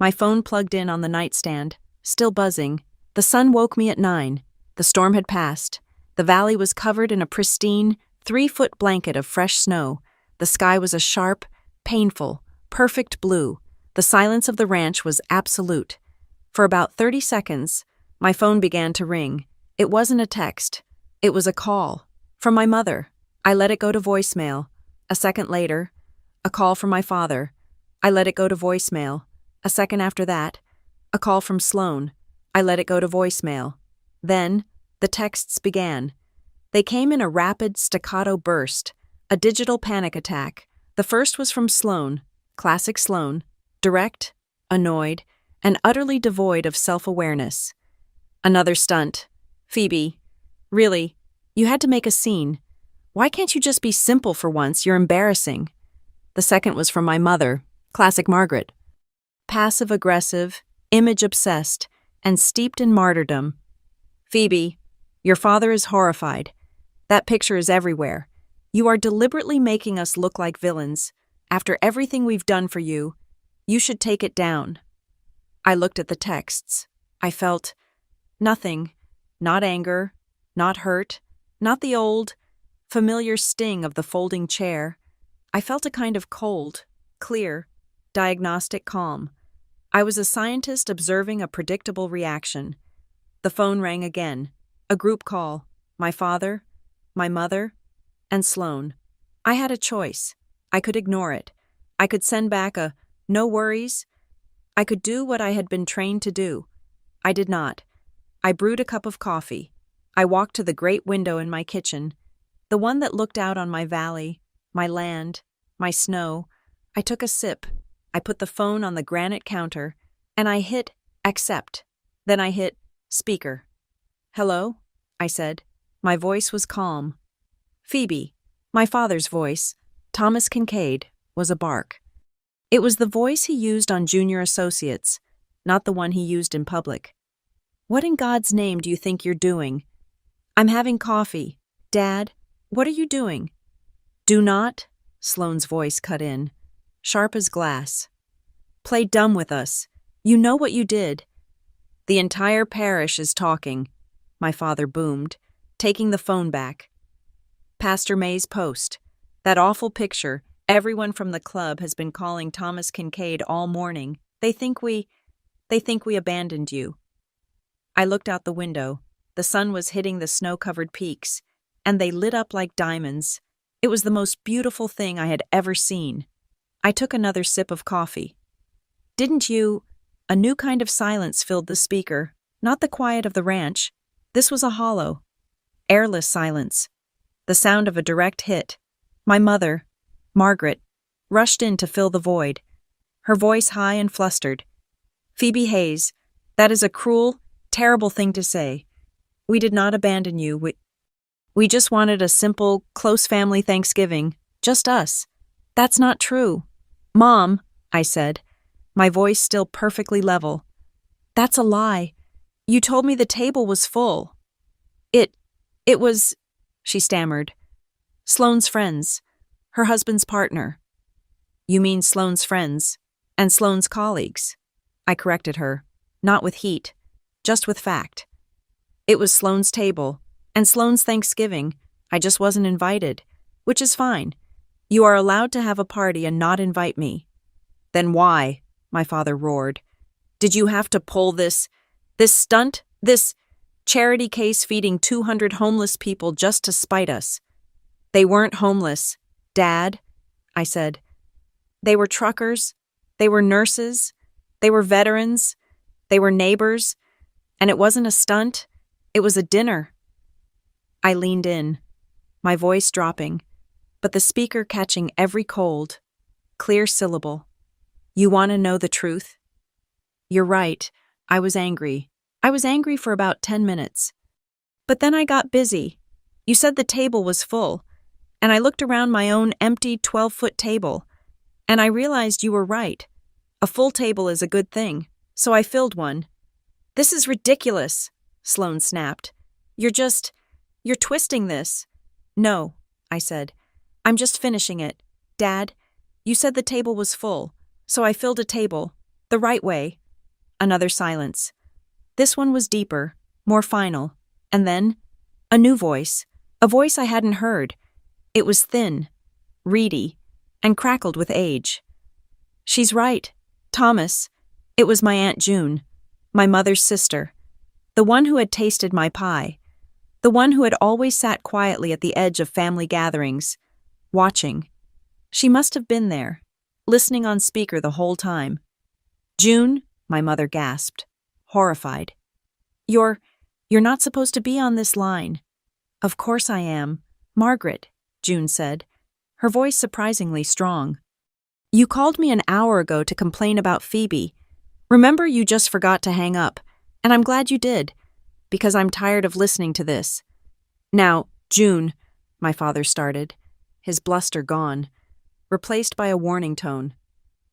My phone plugged in on the nightstand, still buzzing. The sun woke me at 9. The storm had passed. The valley was covered in a pristine, 3-foot blanket of fresh snow. The sky was a sharp, painful, perfect blue. The silence of the ranch was absolute. For about 30 seconds, my phone began to ring. It wasn't a text. It was a call. From my mother. I let it go to voicemail. A second later, a call from my father. I let it go to voicemail. A second after that, a call from Sloan. I let it go to voicemail. Then, the texts began. They came in a rapid, staccato burst, a digital panic attack. The first was from Sloan, classic Sloan, direct, annoyed, and utterly devoid of self-awareness. Another stunt. Phoebe, really, you had to make a scene. Why can't you just be simple for once? You're embarrassing. The second was from my mother, classic Margaret. Passive-aggressive, image-obsessed, and steeped in martyrdom. Phoebe, your father is horrified. That picture is everywhere. You are deliberately making us look like villains. After everything we've done for you, you should take it down. I looked at the texts. I felt nothing. Not anger, not hurt, not the old, familiar sting of the folding chair. I felt a kind of cold, clear, diagnostic calm. I was a scientist observing a predictable reaction. The phone rang again. A group call. My father, my mother, and Sloan. I had a choice. I could ignore it. I could send back a no worries. I could do what I had been trained to do. I did not. I brewed a cup of coffee. I walked to the great window in my kitchen, the one that looked out on my valley, my land, my snow. I took a sip. I put the phone on the granite counter, and I hit accept. Then I hit speaker. Hello? I said. My voice was calm. Phoebe, my father's voice, Thomas Kincaid, was a bark. It was the voice he used on junior associates, not the one he used in public. What in God's name do you think you're doing? I'm having coffee. Dad, what are you doing? Do not, Sloane's voice cut in, sharp as glass. Play dumb with us. You know what you did. The entire parish is talking, my father boomed, taking the phone back. Pastor May's post. That awful picture. Everyone from the club has been calling Thomas Kincaid all morning. They think we abandoned you. I looked out the window. The sun was hitting the snow-covered peaks, and they lit up like diamonds. It was the most beautiful thing I had ever seen. I took another sip of coffee. Didn't you? A new kind of silence filled the speaker, not the quiet of the ranch. This was a hollow, airless silence. The sound of a direct hit. My mother, Margaret, rushed in to fill the void, her voice high and flustered. Phoebe Hayes, that is a cruel, terrible thing to say. We did not abandon you. We just wanted a simple, close family Thanksgiving, just us. That's not true. Mom, I said, my voice still perfectly level. That's a lie. You told me the table was full. It was, she stammered. Sloane's friends, her husband's partner. You mean Sloane's friends and Sloane's colleagues? I corrected her, not with heat, just with fact. It was Sloane's table and Sloane's Thanksgiving. I just wasn't invited, which is fine. You are allowed to have a party and not invite me. Then why? My father roared. Did you have to pull this stunt, this charity case feeding 200 homeless people just to spite us? They weren't homeless, Dad, I said. They were truckers, they were nurses, they were veterans, they were neighbors, and it wasn't a stunt, it was a dinner. I leaned in, my voice dropping, but the speaker catching every cold, clear syllable. You want to know the truth? You're right, I was angry. I was angry for about 10 minutes. But then I got busy. You said the table was full, and I looked around my own empty 12-foot table, and I realized you were right. A full table is a good thing, so I filled one. This is ridiculous, Sloane snapped. You're twisting this. No, I said. I'm just finishing it. Dad, you said the table was full, so I filled a table. The right way. Another silence. This one was deeper, more final. And then, a new voice. A voice I hadn't heard. It was thin, reedy, and crackled with age. She's right, Thomas. It was my Aunt June, my mother's sister, the one who had tasted my pie, the one who had always sat quietly at the edge of family gatherings, watching. She must have been there, listening on speaker the whole time. June, my mother gasped, horrified. You're not supposed to be on this line. Of course I am. Margaret, June said, her voice surprisingly strong. You called me an hour ago to complain about Phoebe. Remember, you just forgot to hang up, and I'm glad you did, because I'm tired of listening to this. Now, June, my father started, his bluster gone, replaced by a warning tone.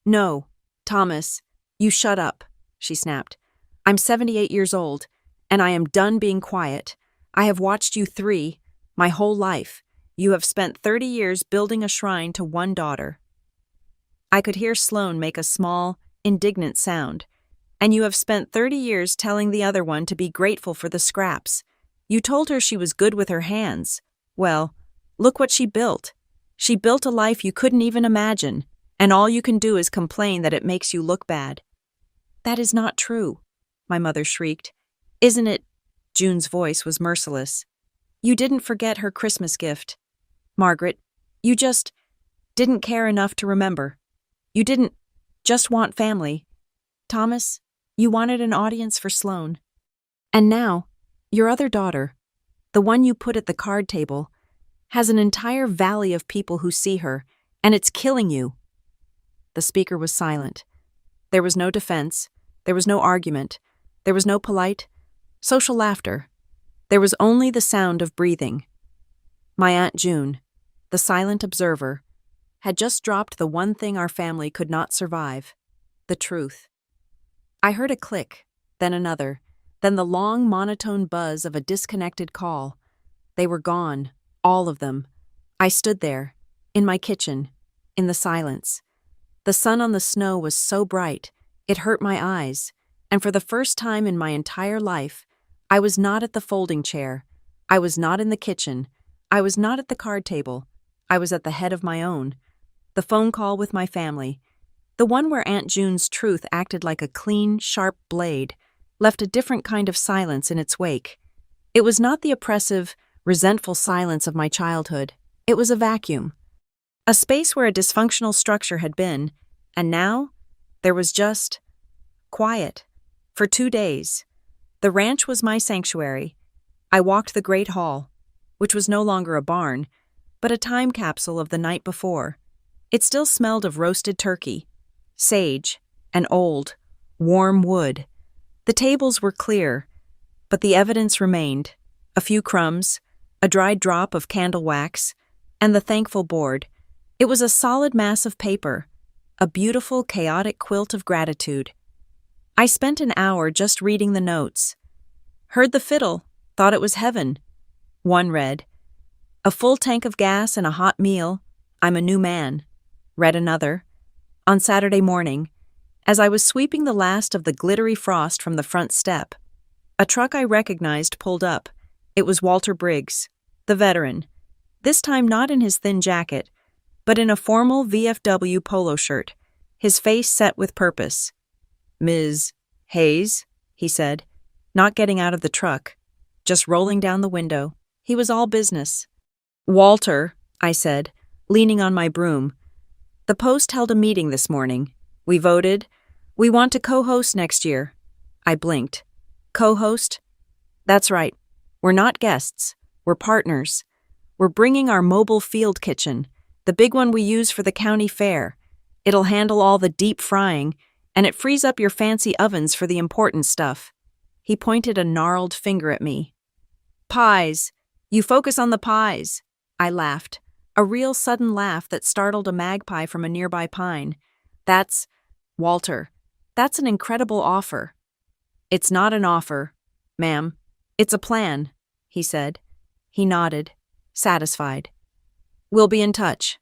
No, Thomas, you shut up, she snapped. I'm 78 years old, and I am done being quiet. I have watched you three, my whole life. You have spent 30 years building a shrine to one daughter. I could hear Sloane make a small, indignant sound. And you have spent 30 years telling the other one to be grateful for the scraps. You told her she was good with her hands. Well, look what she built. She built a life you couldn't even imagine, and all you can do is complain that it makes you look bad. That is not true, my mother shrieked. Isn't it? June's voice was merciless. You didn't forget her Christmas gift. Margaret, you just didn't care enough to remember. You didn't just want family. Thomas, you wanted an audience for Sloane. And now, your other daughter, the one you put at the card table, has an entire valley of people who see her, and it's killing you. The speaker was silent. There was no defense. There was no argument. There was no polite, social laughter. There was only the sound of breathing. My Aunt June, the silent observer, had just dropped the one thing our family could not survive, the truth. I heard a click, then another, then the long, monotone buzz of a disconnected call. They were gone, all of them. I stood there, in my kitchen, in the silence. The sun on the snow was so bright, it hurt my eyes, and for the first time in my entire life, I was not at the folding chair. I was not in the kitchen. I was not at the card table. I was at the head of my own. The phone call with my family, the one where Aunt June's truth acted like a clean, sharp blade, left a different kind of silence in its wake. It was not the oppressive, resentful silence of my childhood. It was a vacuum. A space where a dysfunctional structure had been, and now there was just quiet. For 2 days. The ranch was my sanctuary. I walked the great hall, which was no longer a barn, but a time capsule of the night before. It still smelled of roasted turkey, sage, and old, warm wood. The tables were clear, but the evidence remained. A few crumbs, a dried drop of candle wax, and the thankful board. It was a solid mass of paper, a beautiful, chaotic quilt of gratitude. I spent an hour just reading the notes. Heard the fiddle, thought it was heaven. One read, a full tank of gas and a hot meal, I'm a new man. Read another. On Saturday morning, as I was sweeping the last of the glittery frost from the front step, a truck I recognized pulled up. It was Walter Briggs, the veteran, this time not in his thin jacket, but in a formal VFW polo shirt, his face set with purpose. Ms. Hayes, he said, not getting out of the truck, just rolling down the window. He was all business. Walter, I said, leaning on my broom. The Post held a meeting this morning. We voted. We want to co-host next year. I blinked. Co-host? That's right. We're not guests. We're partners. We're bringing our mobile field kitchen, the big one we use for the county fair. It'll handle all the deep frying, and it frees up your fancy ovens for the important stuff. He pointed a gnarled finger at me. Pies, You focus on the pies, I laughed, a real sudden laugh that startled a magpie from a nearby pine. That's, Walter, that's an incredible offer. It's not an offer, ma'am. It's a plan, he said. He nodded, satisfied. We'll be in touch.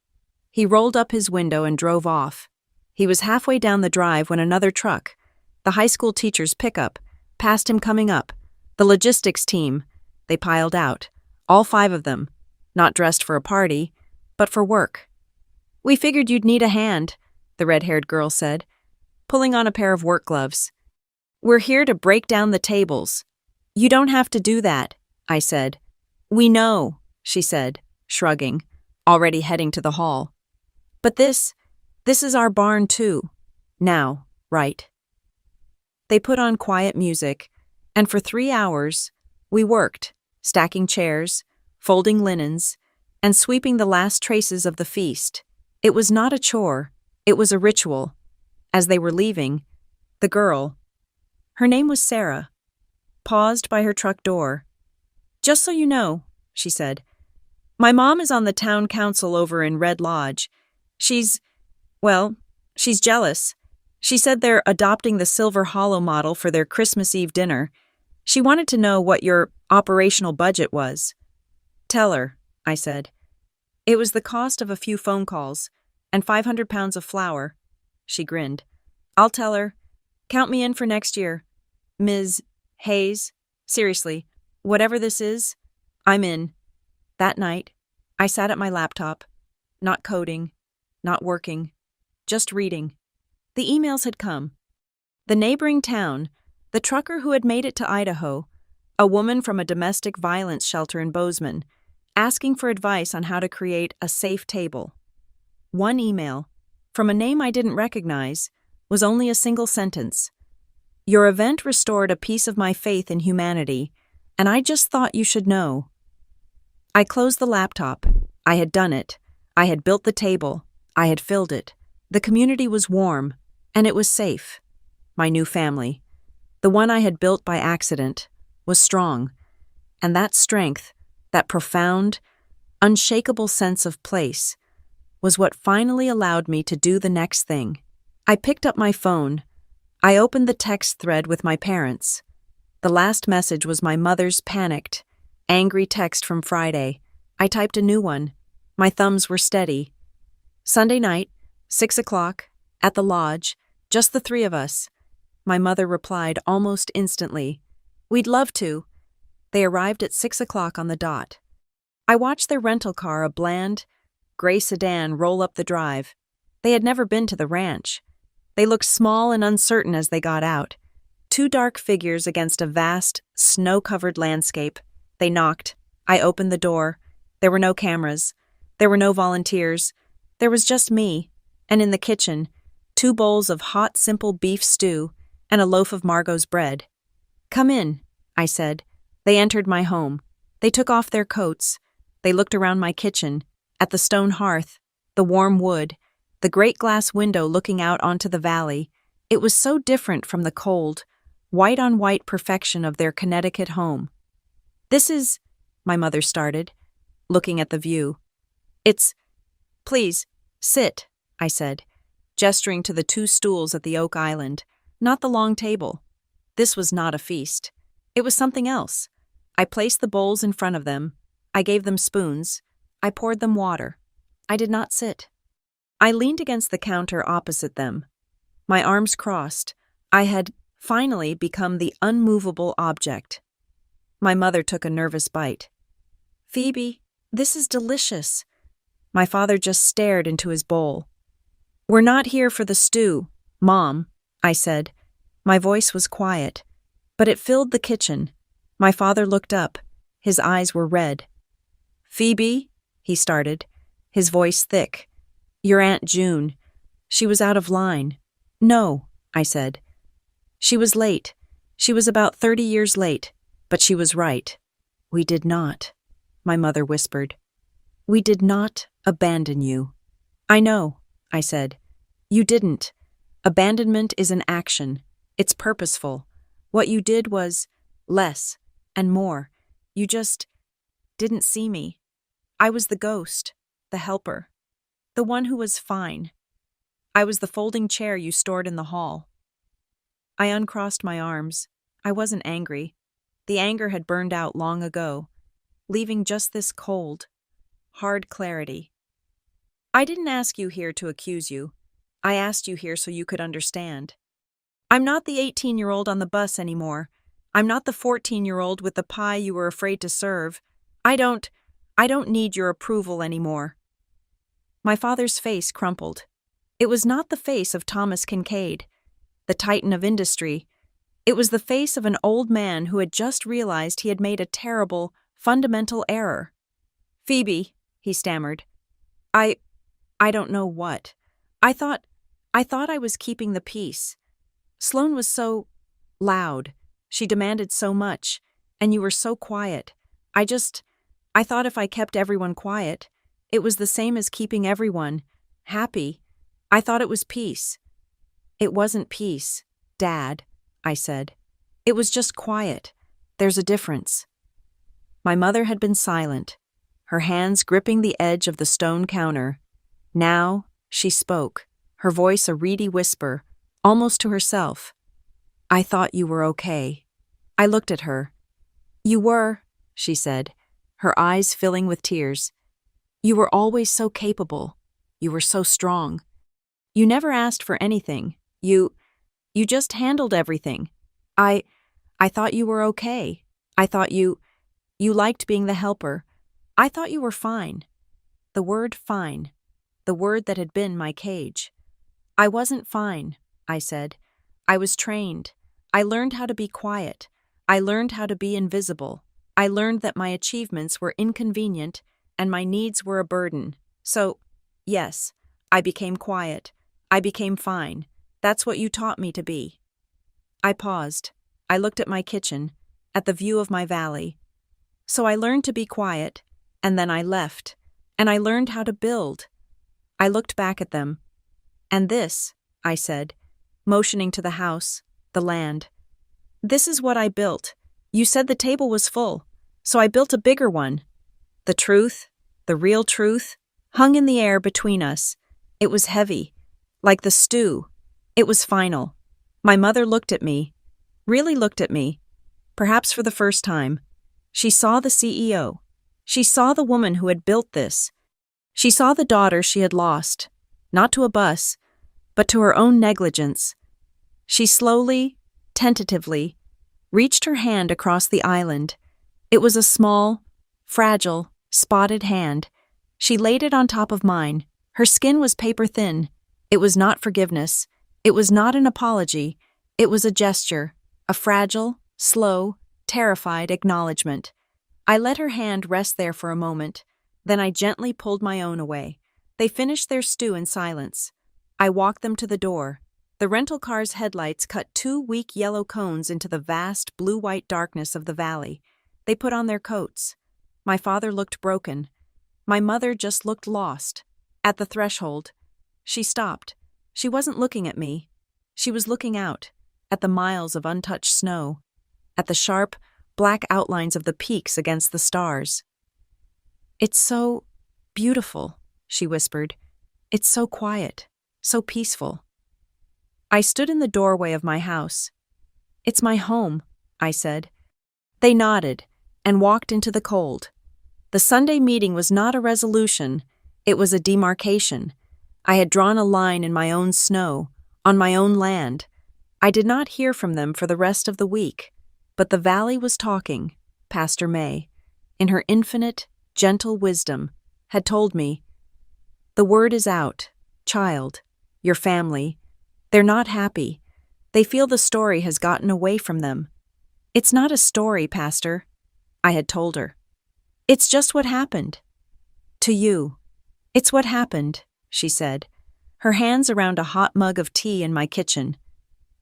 He rolled up his window and drove off. He was halfway down the drive when another truck, the high school teacher's pickup, passed him coming up. The logistics team. They piled out, all 5 of them, not dressed for a party, but for work. We figured you'd need a hand, the red-haired girl said, pulling on a pair of work gloves. We're here to break down the tables. You don't have to do that, I said. We know, she said, shrugging, already heading to the hall. But this is our barn too. Now, right? They put on quiet music, and for 3 hours, we worked, stacking chairs, folding linens, and sweeping the last traces of the feast. It was not a chore, it was a ritual. As they were leaving, the girl, her name was Sarah, paused by her truck door. Just so you know, she said, my mom is on the town council over in Red Lodge. She's jealous. She said they're adopting the Silver Hollow model for their Christmas Eve dinner. She wanted to know what your operational budget was. Tell her, I said. It was the cost of a few phone calls and 500 pounds of flour. She grinned. I'll tell her. Count me in for next year. Ms. Hayes, seriously, whatever this is, I'm in. That night, I sat at my laptop, not coding, not working, just reading. The emails had come. The neighboring town, the trucker who had made it to Idaho, a woman from a domestic violence shelter in Bozeman, asking for advice on how to create a safe table. One email, from a name I didn't recognize, was only a single sentence. Your event restored a piece of my faith in humanity, and I just thought you should know. I closed the laptop. I had done it. I had built the table. I had filled it. The community was warm, and it was safe. My new family, the one I had built by accident, was strong, and that strength, that profound, unshakable sense of place, was what finally allowed me to do the next thing. I picked up my phone. I opened the text thread with my parents. The last message was my mother's panicked, angry text from Friday. I typed a new one. My thumbs were steady. Sunday night, 6 o'clock, at the lodge, just the 3 of us. My mother replied almost instantly, We'd love to. They arrived at 6 o'clock on the dot. I watched their rental car, a bland, gray sedan, roll up the drive. They had never been to the ranch. They looked small and uncertain as they got out. 2 dark figures against a vast, snow-covered landscape. They knocked. I opened the door. There were no cameras. There were no volunteers. There was just me, and in the kitchen, 2 bowls of hot, simple beef stew and a loaf of Margot's bread. Come in, I said. They entered my home. They took off their coats. They looked around my kitchen, at the stone hearth, the warm wood, the great glass window looking out onto the valley. It was so different from the cold, white-on-white perfection of their Connecticut home. This is, my mother started, looking at the view. Please, sit, I said, gesturing to the 2 stools at the oak island, not the long table. This was not a feast. It was something else. I placed the bowls in front of them. I gave them spoons. I poured them water. I did not sit. I leaned against the counter opposite them. My arms crossed. I had finally become the unmovable object. My mother took a nervous bite. Phoebe, this is delicious. My father just stared into his bowl. We're not here for the stew, Mom, I said. My voice was quiet, but it filled the kitchen. My father looked up. His eyes were red. Phoebe, he started, his voice thick. Your Aunt June. She was out of line. No, I said. She was late. She was about 30 years late, but she was right. We did not, my mother whispered. We did not abandon you. I know, I said. You didn't. Abandonment is an action. It's purposeful. What you did was less and more. You just didn't see me. I was the ghost, the helper, the one who was fine. I was the folding chair you stored in the hall. I uncrossed my arms. I wasn't angry. The anger had burned out long ago, leaving just this cold, hard clarity. I didn't ask you here to accuse you. I asked you here so you could understand. I'm not the 18-year-old on the bus anymore. I'm not the 14-year-old with the pie you were afraid to serve. I don't need your approval anymore. My father's face crumpled. It was not the face of Thomas Kincaid, the titan of industry. It was the face of an old man who had just realized he had made a terrible, fundamental error. "Phoebe," he stammered. I don't know what. I thought I was keeping the peace. Sloane was so loud. She demanded so much, and you were so quiet. I thought if I kept everyone quiet, it was the same as keeping everyone happy. I thought it was peace." "It wasn't peace, Dad," I said. "It was just quiet. There's a difference." My mother had been silent, her hands gripping the edge of the stone counter. Now she spoke, her voice a reedy whisper, almost to herself. "I thought you were okay." I looked at her. "You were," she said, her eyes filling with tears. "You were always so capable. You were so strong. You never asked for anything. You just handled everything. I thought you were okay. I thought you liked being the helper. I thought you were fine." The word fine, the word that had been my cage. "I wasn't fine," I said. "I was trained. I learned how to be quiet. I learned how to be invisible. I learned that my achievements were inconvenient and my needs were a burden. So, yes, I became quiet. I became fine. That's what you taught me to be." I paused. I looked at my kitchen, at the view of my valley. "So I learned to be quiet, and then I left, and I learned how to build." I looked back at them. "And this," I said, motioning to the house, the land. "This is what I built. You said the table was full, so I built a bigger one." The truth, the real truth, hung in the air between us. It was heavy, like the stew. It was final. My mother looked at me, really looked at me, perhaps for the first time. She saw the CEO. She saw the woman who had built this. She saw the daughter she had lost, not to a bus, but to her own negligence. She slowly, tentatively, reached her hand across the island. It was a small, fragile, spotted hand. She laid it on top of mine. Her skin was paper thin. It was not forgiveness. It was not an apology. It was a gesture, a fragile, slow, terrified acknowledgement. I let her hand rest there for a moment. Then I gently pulled my own away. They finished their stew in silence. I walked them to the door. The rental car's headlights cut 2 weak yellow cones into the vast blue-white darkness of the valley. They put on their coats. My father looked broken. My mother just looked lost. At the threshold, she stopped. She wasn't looking at me. She was looking out, at the miles of untouched snow, at the sharp, black outlines of the peaks against the stars. "It's so beautiful," she whispered. "It's so quiet, so peaceful." I stood in the doorway of my house. "It's my home," I said. They nodded and walked into the cold. The Sunday meeting was not a resolution, it was a demarcation. I had drawn a line in my own snow, on my own land. I did not hear from them for the rest of the week, but the valley was talking. Pastor May, in her infinite, gentle wisdom, had told me, "The word is out, child, your family. They're not happy. They feel the story has gotten away from them." "It's not a story, Pastor," I had told her. "It's just what happened. To you. It's what happened," she said, her hands around a hot mug of tea in my kitchen.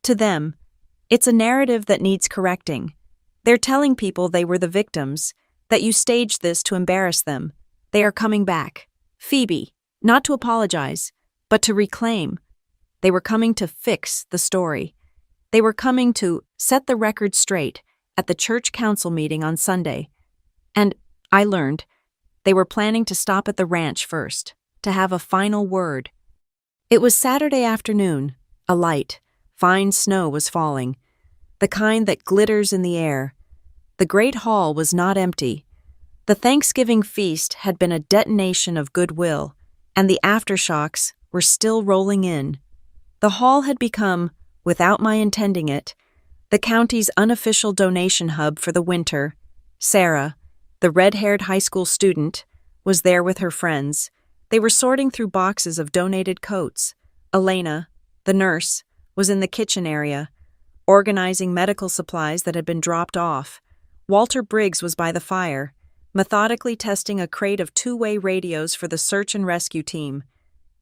"To them, it's a narrative that needs correcting. They're telling people they were the victims, that you staged this to embarrass them. They are coming back. Phoebe, not to apologize, but to reclaim. They were coming to fix the story. They were coming to set the record straight at the church council meeting on Sunday. And I learned they were planning to stop at the ranch first, to have a final word. It was Saturday afternoon. A light, fine snow was falling, the kind that glitters in the air. The great hall was not empty. The Thanksgiving feast had been a detonation of goodwill, and the aftershocks were still rolling in. The hall had become, without my intending it, the county's unofficial donation hub for the winter. Sarah, the red-haired high school student, was there with her friends. They were sorting through boxes of donated coats. Elena, the nurse, was in the kitchen area, organizing medical supplies that had been dropped off. Walter Briggs was by the fire, methodically testing a crate of two-way radios for the search and rescue team.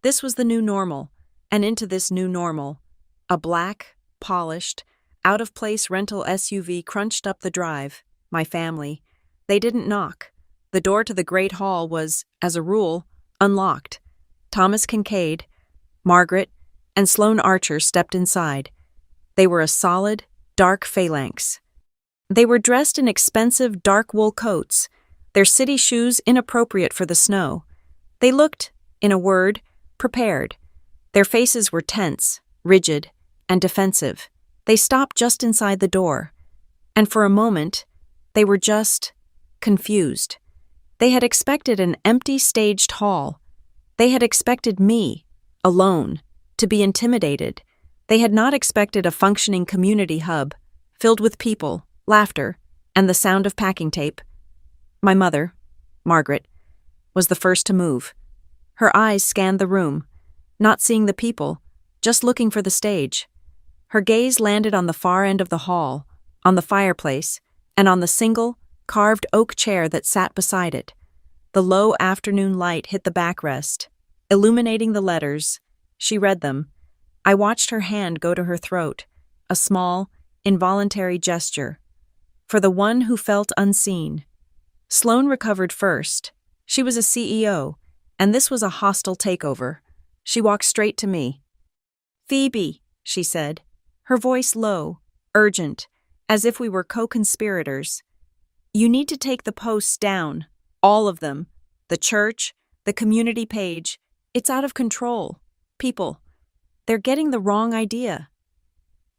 This was the new normal, and into this new normal, a black, polished, out-of-place rental SUV crunched up the drive. My family. They didn't knock. The door to the Great Hall was, as a rule, unlocked. Thomas Kincaid, Margaret, and Sloane Archer stepped inside. They were a solid, dark phalanx. They were dressed in expensive dark wool coats, their city shoes inappropriate for the snow. They looked, in a word, prepared. Their faces were tense, rigid, and defensive. They stopped just inside the door. And for a moment, they were just confused. They had expected an empty staged hall. They had expected me, alone, to be intimidated. They had not expected a functioning community hub, filled with people, laughter, and the sound of packing tape. My mother, Margaret, was the first to move. Her eyes scanned the room, not seeing the people, just looking for the stage. Her gaze landed on the far end of the hall, on the fireplace, and on the single, carved oak chair that sat beside it. The low afternoon light hit the backrest, illuminating the letters. She read them. I watched her hand go to her throat, a small, involuntary gesture. For the one who felt unseen. Sloane recovered first. She was a CEO, and this was a hostile takeover. She walked straight to me. "Phoebe," she said, her voice low, urgent, as if we were co-conspirators. "You need to take the posts down, all of them. The church, the community page. It's out of control. People, they're getting the wrong idea."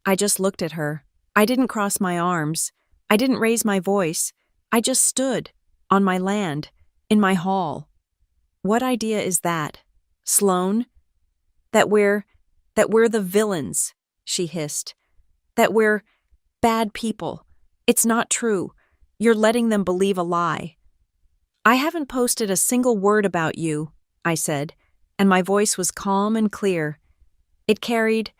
I just looked at her. I didn't cross my arms. I didn't raise my voice. I just stood, on my land, in my hall. "What idea is that, Sloane? That we're the villains," she hissed. "That we're bad people. It's not true. You're letting them believe a lie." "I haven't posted a single word about you," I said, and my voice was calm and clear. It carried.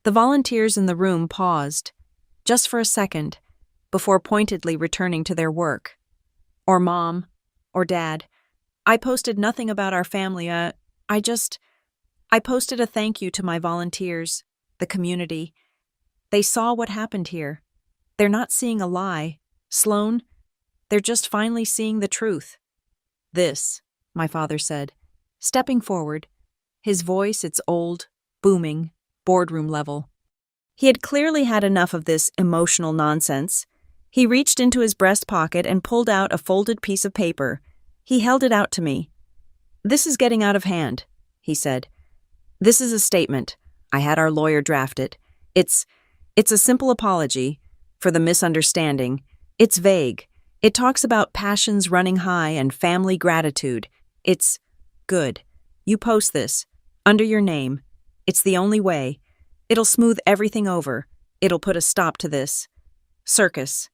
The volunteers in the room paused, just for a second, before pointedly returning to their work. "Or Mom, or Dad. I posted nothing about our family. I posted a thank you to my volunteers, the community. They saw what happened here. They're not seeing a lie, Sloane. They're just finally seeing the truth." "This," my father said, stepping forward, his voice its old, booming, boardroom level. He had clearly had enough of this emotional nonsense. He reached into his breast pocket and pulled out a folded piece of paper. He held it out to me. "This is getting out of hand," he said. "This is a statement. I had our lawyer draft it. It's a simple apology for the misunderstanding. It's vague. It talks about passions running high and family gratitude. It's good. You post this, under your name. It's the only way. It'll smooth everything over. It'll put a stop to this circus."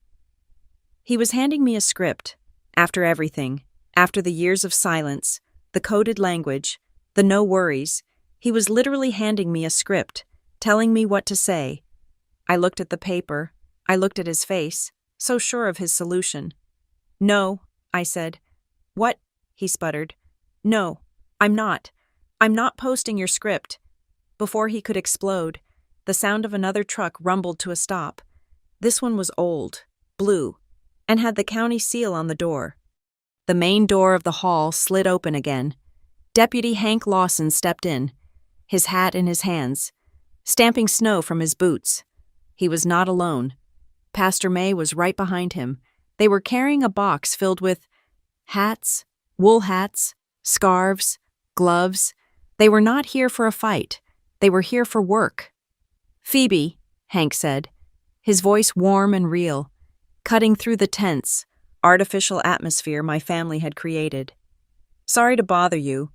He was handing me a script. After everything, after the years of silence, the coded language, the no worries, he was literally handing me a script, telling me what to say. I looked at the paper. I looked at his face, so sure of his solution. "No," I said. "What?" he sputtered. "No, I'm not. I'm not posting your script." Before he could explode, the sound of another truck rumbled to a stop. This one was old, blue, and had the county seal on the door. The main door of the hall slid open again. Deputy Hank Lawson stepped in, his hat in his hands, stamping snow from his boots. He was not alone. Pastor May was right behind him. They were carrying a box filled with Hats, wool hats, scarves, gloves. They were not here for a fight. They were here for work. "Phoebe," Hank said, his voice warm and real, cutting through the tense, artificial atmosphere my family had created. "Sorry to bother you,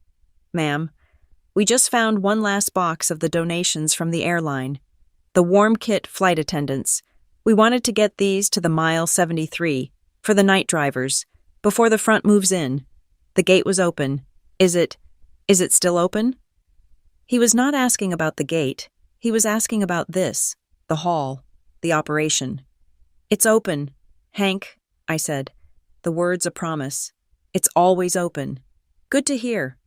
ma'am. We just found one last box of the donations from the airline. The warm kit flight attendants. We wanted to get these to the Mile 73 for the night drivers before the front moves in. The gate was open. Is it still open?" He was not asking about the gate. He was asking about this, the hall, the operation. "It's open, Hank," I said, the words a promise. "It's always open." "Good to hear."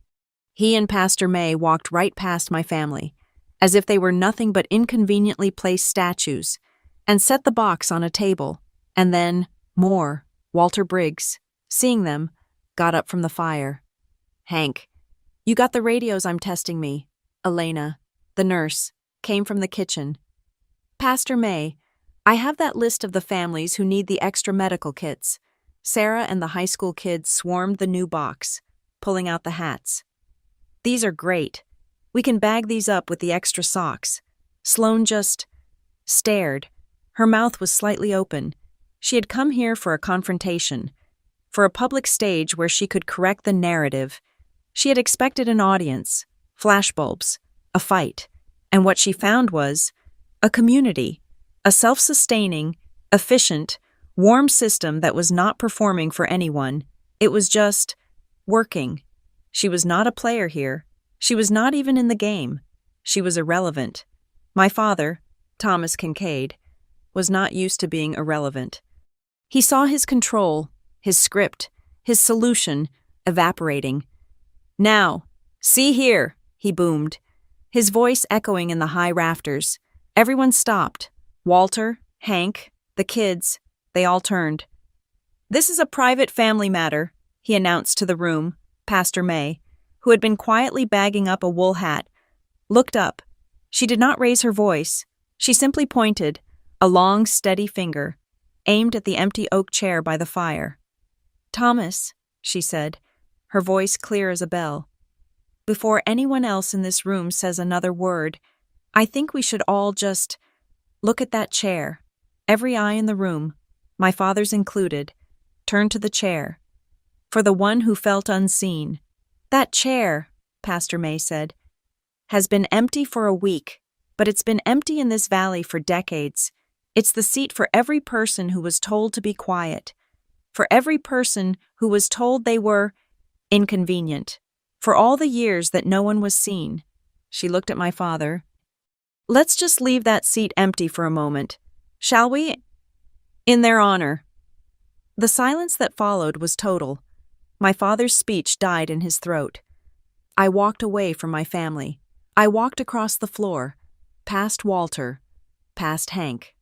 He and Pastor May walked right past my family, as if they were nothing but inconveniently placed statues, and set the box on a table, and then, more, Walter Briggs, seeing them, got up from the fire. "Hank, you got the radios I'm testing me." Elena, the nurse, came from the kitchen. "Pastor May, I have that list of the families who need the extra medical kits." Sarah and the high school kids swarmed the new box, pulling out the hats. "These are great. We can bag these up with the extra socks." Sloane just stared. Her mouth was slightly open. She had come here for a confrontation, for a public stage where she could correct the narrative. She had expected an audience, flashbulbs, a fight, and what she found was a community, a self-sustaining, efficient, warm system that was not performing for anyone. It was just working. She was not a player here. She was not even in the game. She was irrelevant. My father, Thomas Kincaid, was not used to being irrelevant. He saw his control, his script, his solution evaporating. "Now, see here," he boomed, his voice echoing in the high rafters. Everyone stopped. Walter, Hank, the kids, they all turned. "This is a private family matter," he announced to the room. Pastor May, who had been quietly bagging up a wool hat, looked up. She did not raise her voice. She simply pointed, a long, steady finger, aimed at the empty oak chair by the fire. "Thomas," she said, her voice clear as a bell, "before anyone else in this room says another word, I think we should all just look at that chair." Every eye in the room, my father's included, turned to the chair. For the one who felt unseen. "That chair," Pastor May said, "has been empty for a week, but it's been empty in this valley for decades. It's the seat for every person who was told to be quiet, for every person who was told they were inconvenient, for all the years that no one was seen." She looked at my father. "Let's just leave that seat empty for a moment, shall we? In their honor." The silence that followed was total. My father's speech died in his throat. I walked away from my family. I walked across the floor, past Walter, past Hank.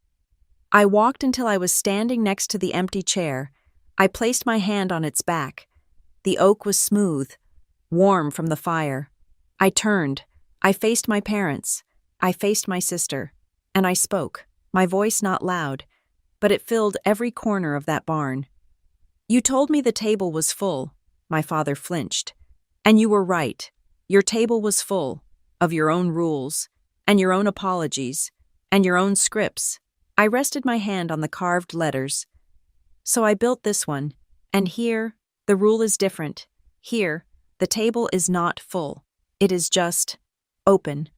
I walked until I was standing next to the empty chair. I placed my hand on its back. The oak was smooth, warm from the fire. I turned. I faced my parents. I faced my sister. And I spoke, my voice not loud, but it filled every corner of that barn. "You told me the table was full." My father flinched. "And you were right. Your table was full of your own rules, and your own apologies, and your own scripts." I rested my hand on the carved letters. "So I built this one, and here, the rule is different. Here, the table is not full. It is just open."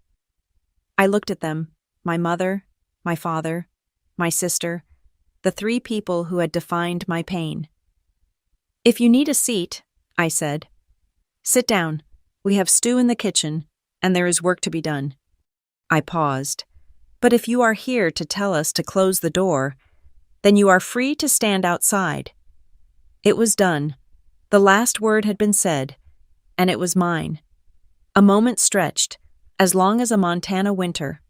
I looked at them, my mother, my father, my sister, the three people who had defined my pain. "If you need a seat," I said, "sit down. We have stew in the kitchen, and there is work to be done." I paused. "But if you are here to tell us to close the door, then you are free to stand outside." It was done. The last word had been said, and it was mine. A moment stretched, as long as a Montana winter.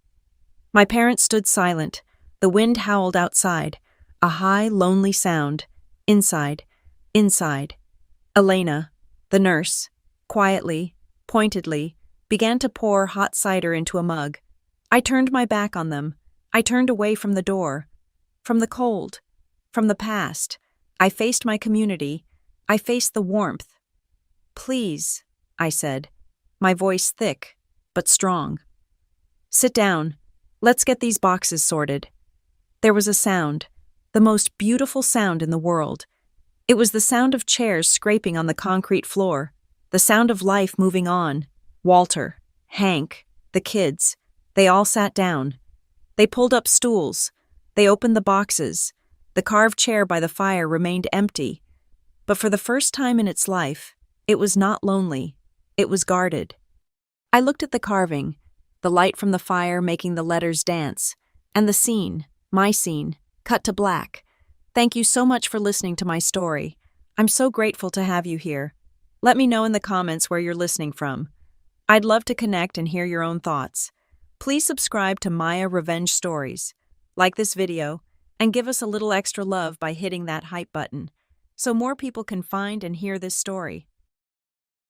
My parents stood silent. The wind howled outside, a high, lonely sound. Inside. Elena, the nurse, quietly, pointedly, began to pour hot cider into a mug. I turned my back on them. I turned away from the door, from the cold, from the past. I faced my community. I faced the warmth. "Please," I said, my voice thick but strong. "Sit down. Let's get these boxes sorted." There was a sound, the most beautiful sound in the world. It was the sound of chairs scraping on the concrete floor, the sound of life moving on. Walter, Hank, the kids, they all sat down. They pulled up stools. They opened the boxes. The carved chair by the fire remained empty. But for the first time in its life, it was not lonely. It was guarded. I looked at the carving, the light from the fire making the letters dance, and the scene, my scene, cut to black. Thank you so much for listening to my story. I'm so grateful to have you here. Let me know in the comments where you're listening from. I'd love to connect and hear your own thoughts. Please subscribe to Maya Revenge Stories, like this video, and give us a little extra love by hitting that hype button, so more people can find and hear this story.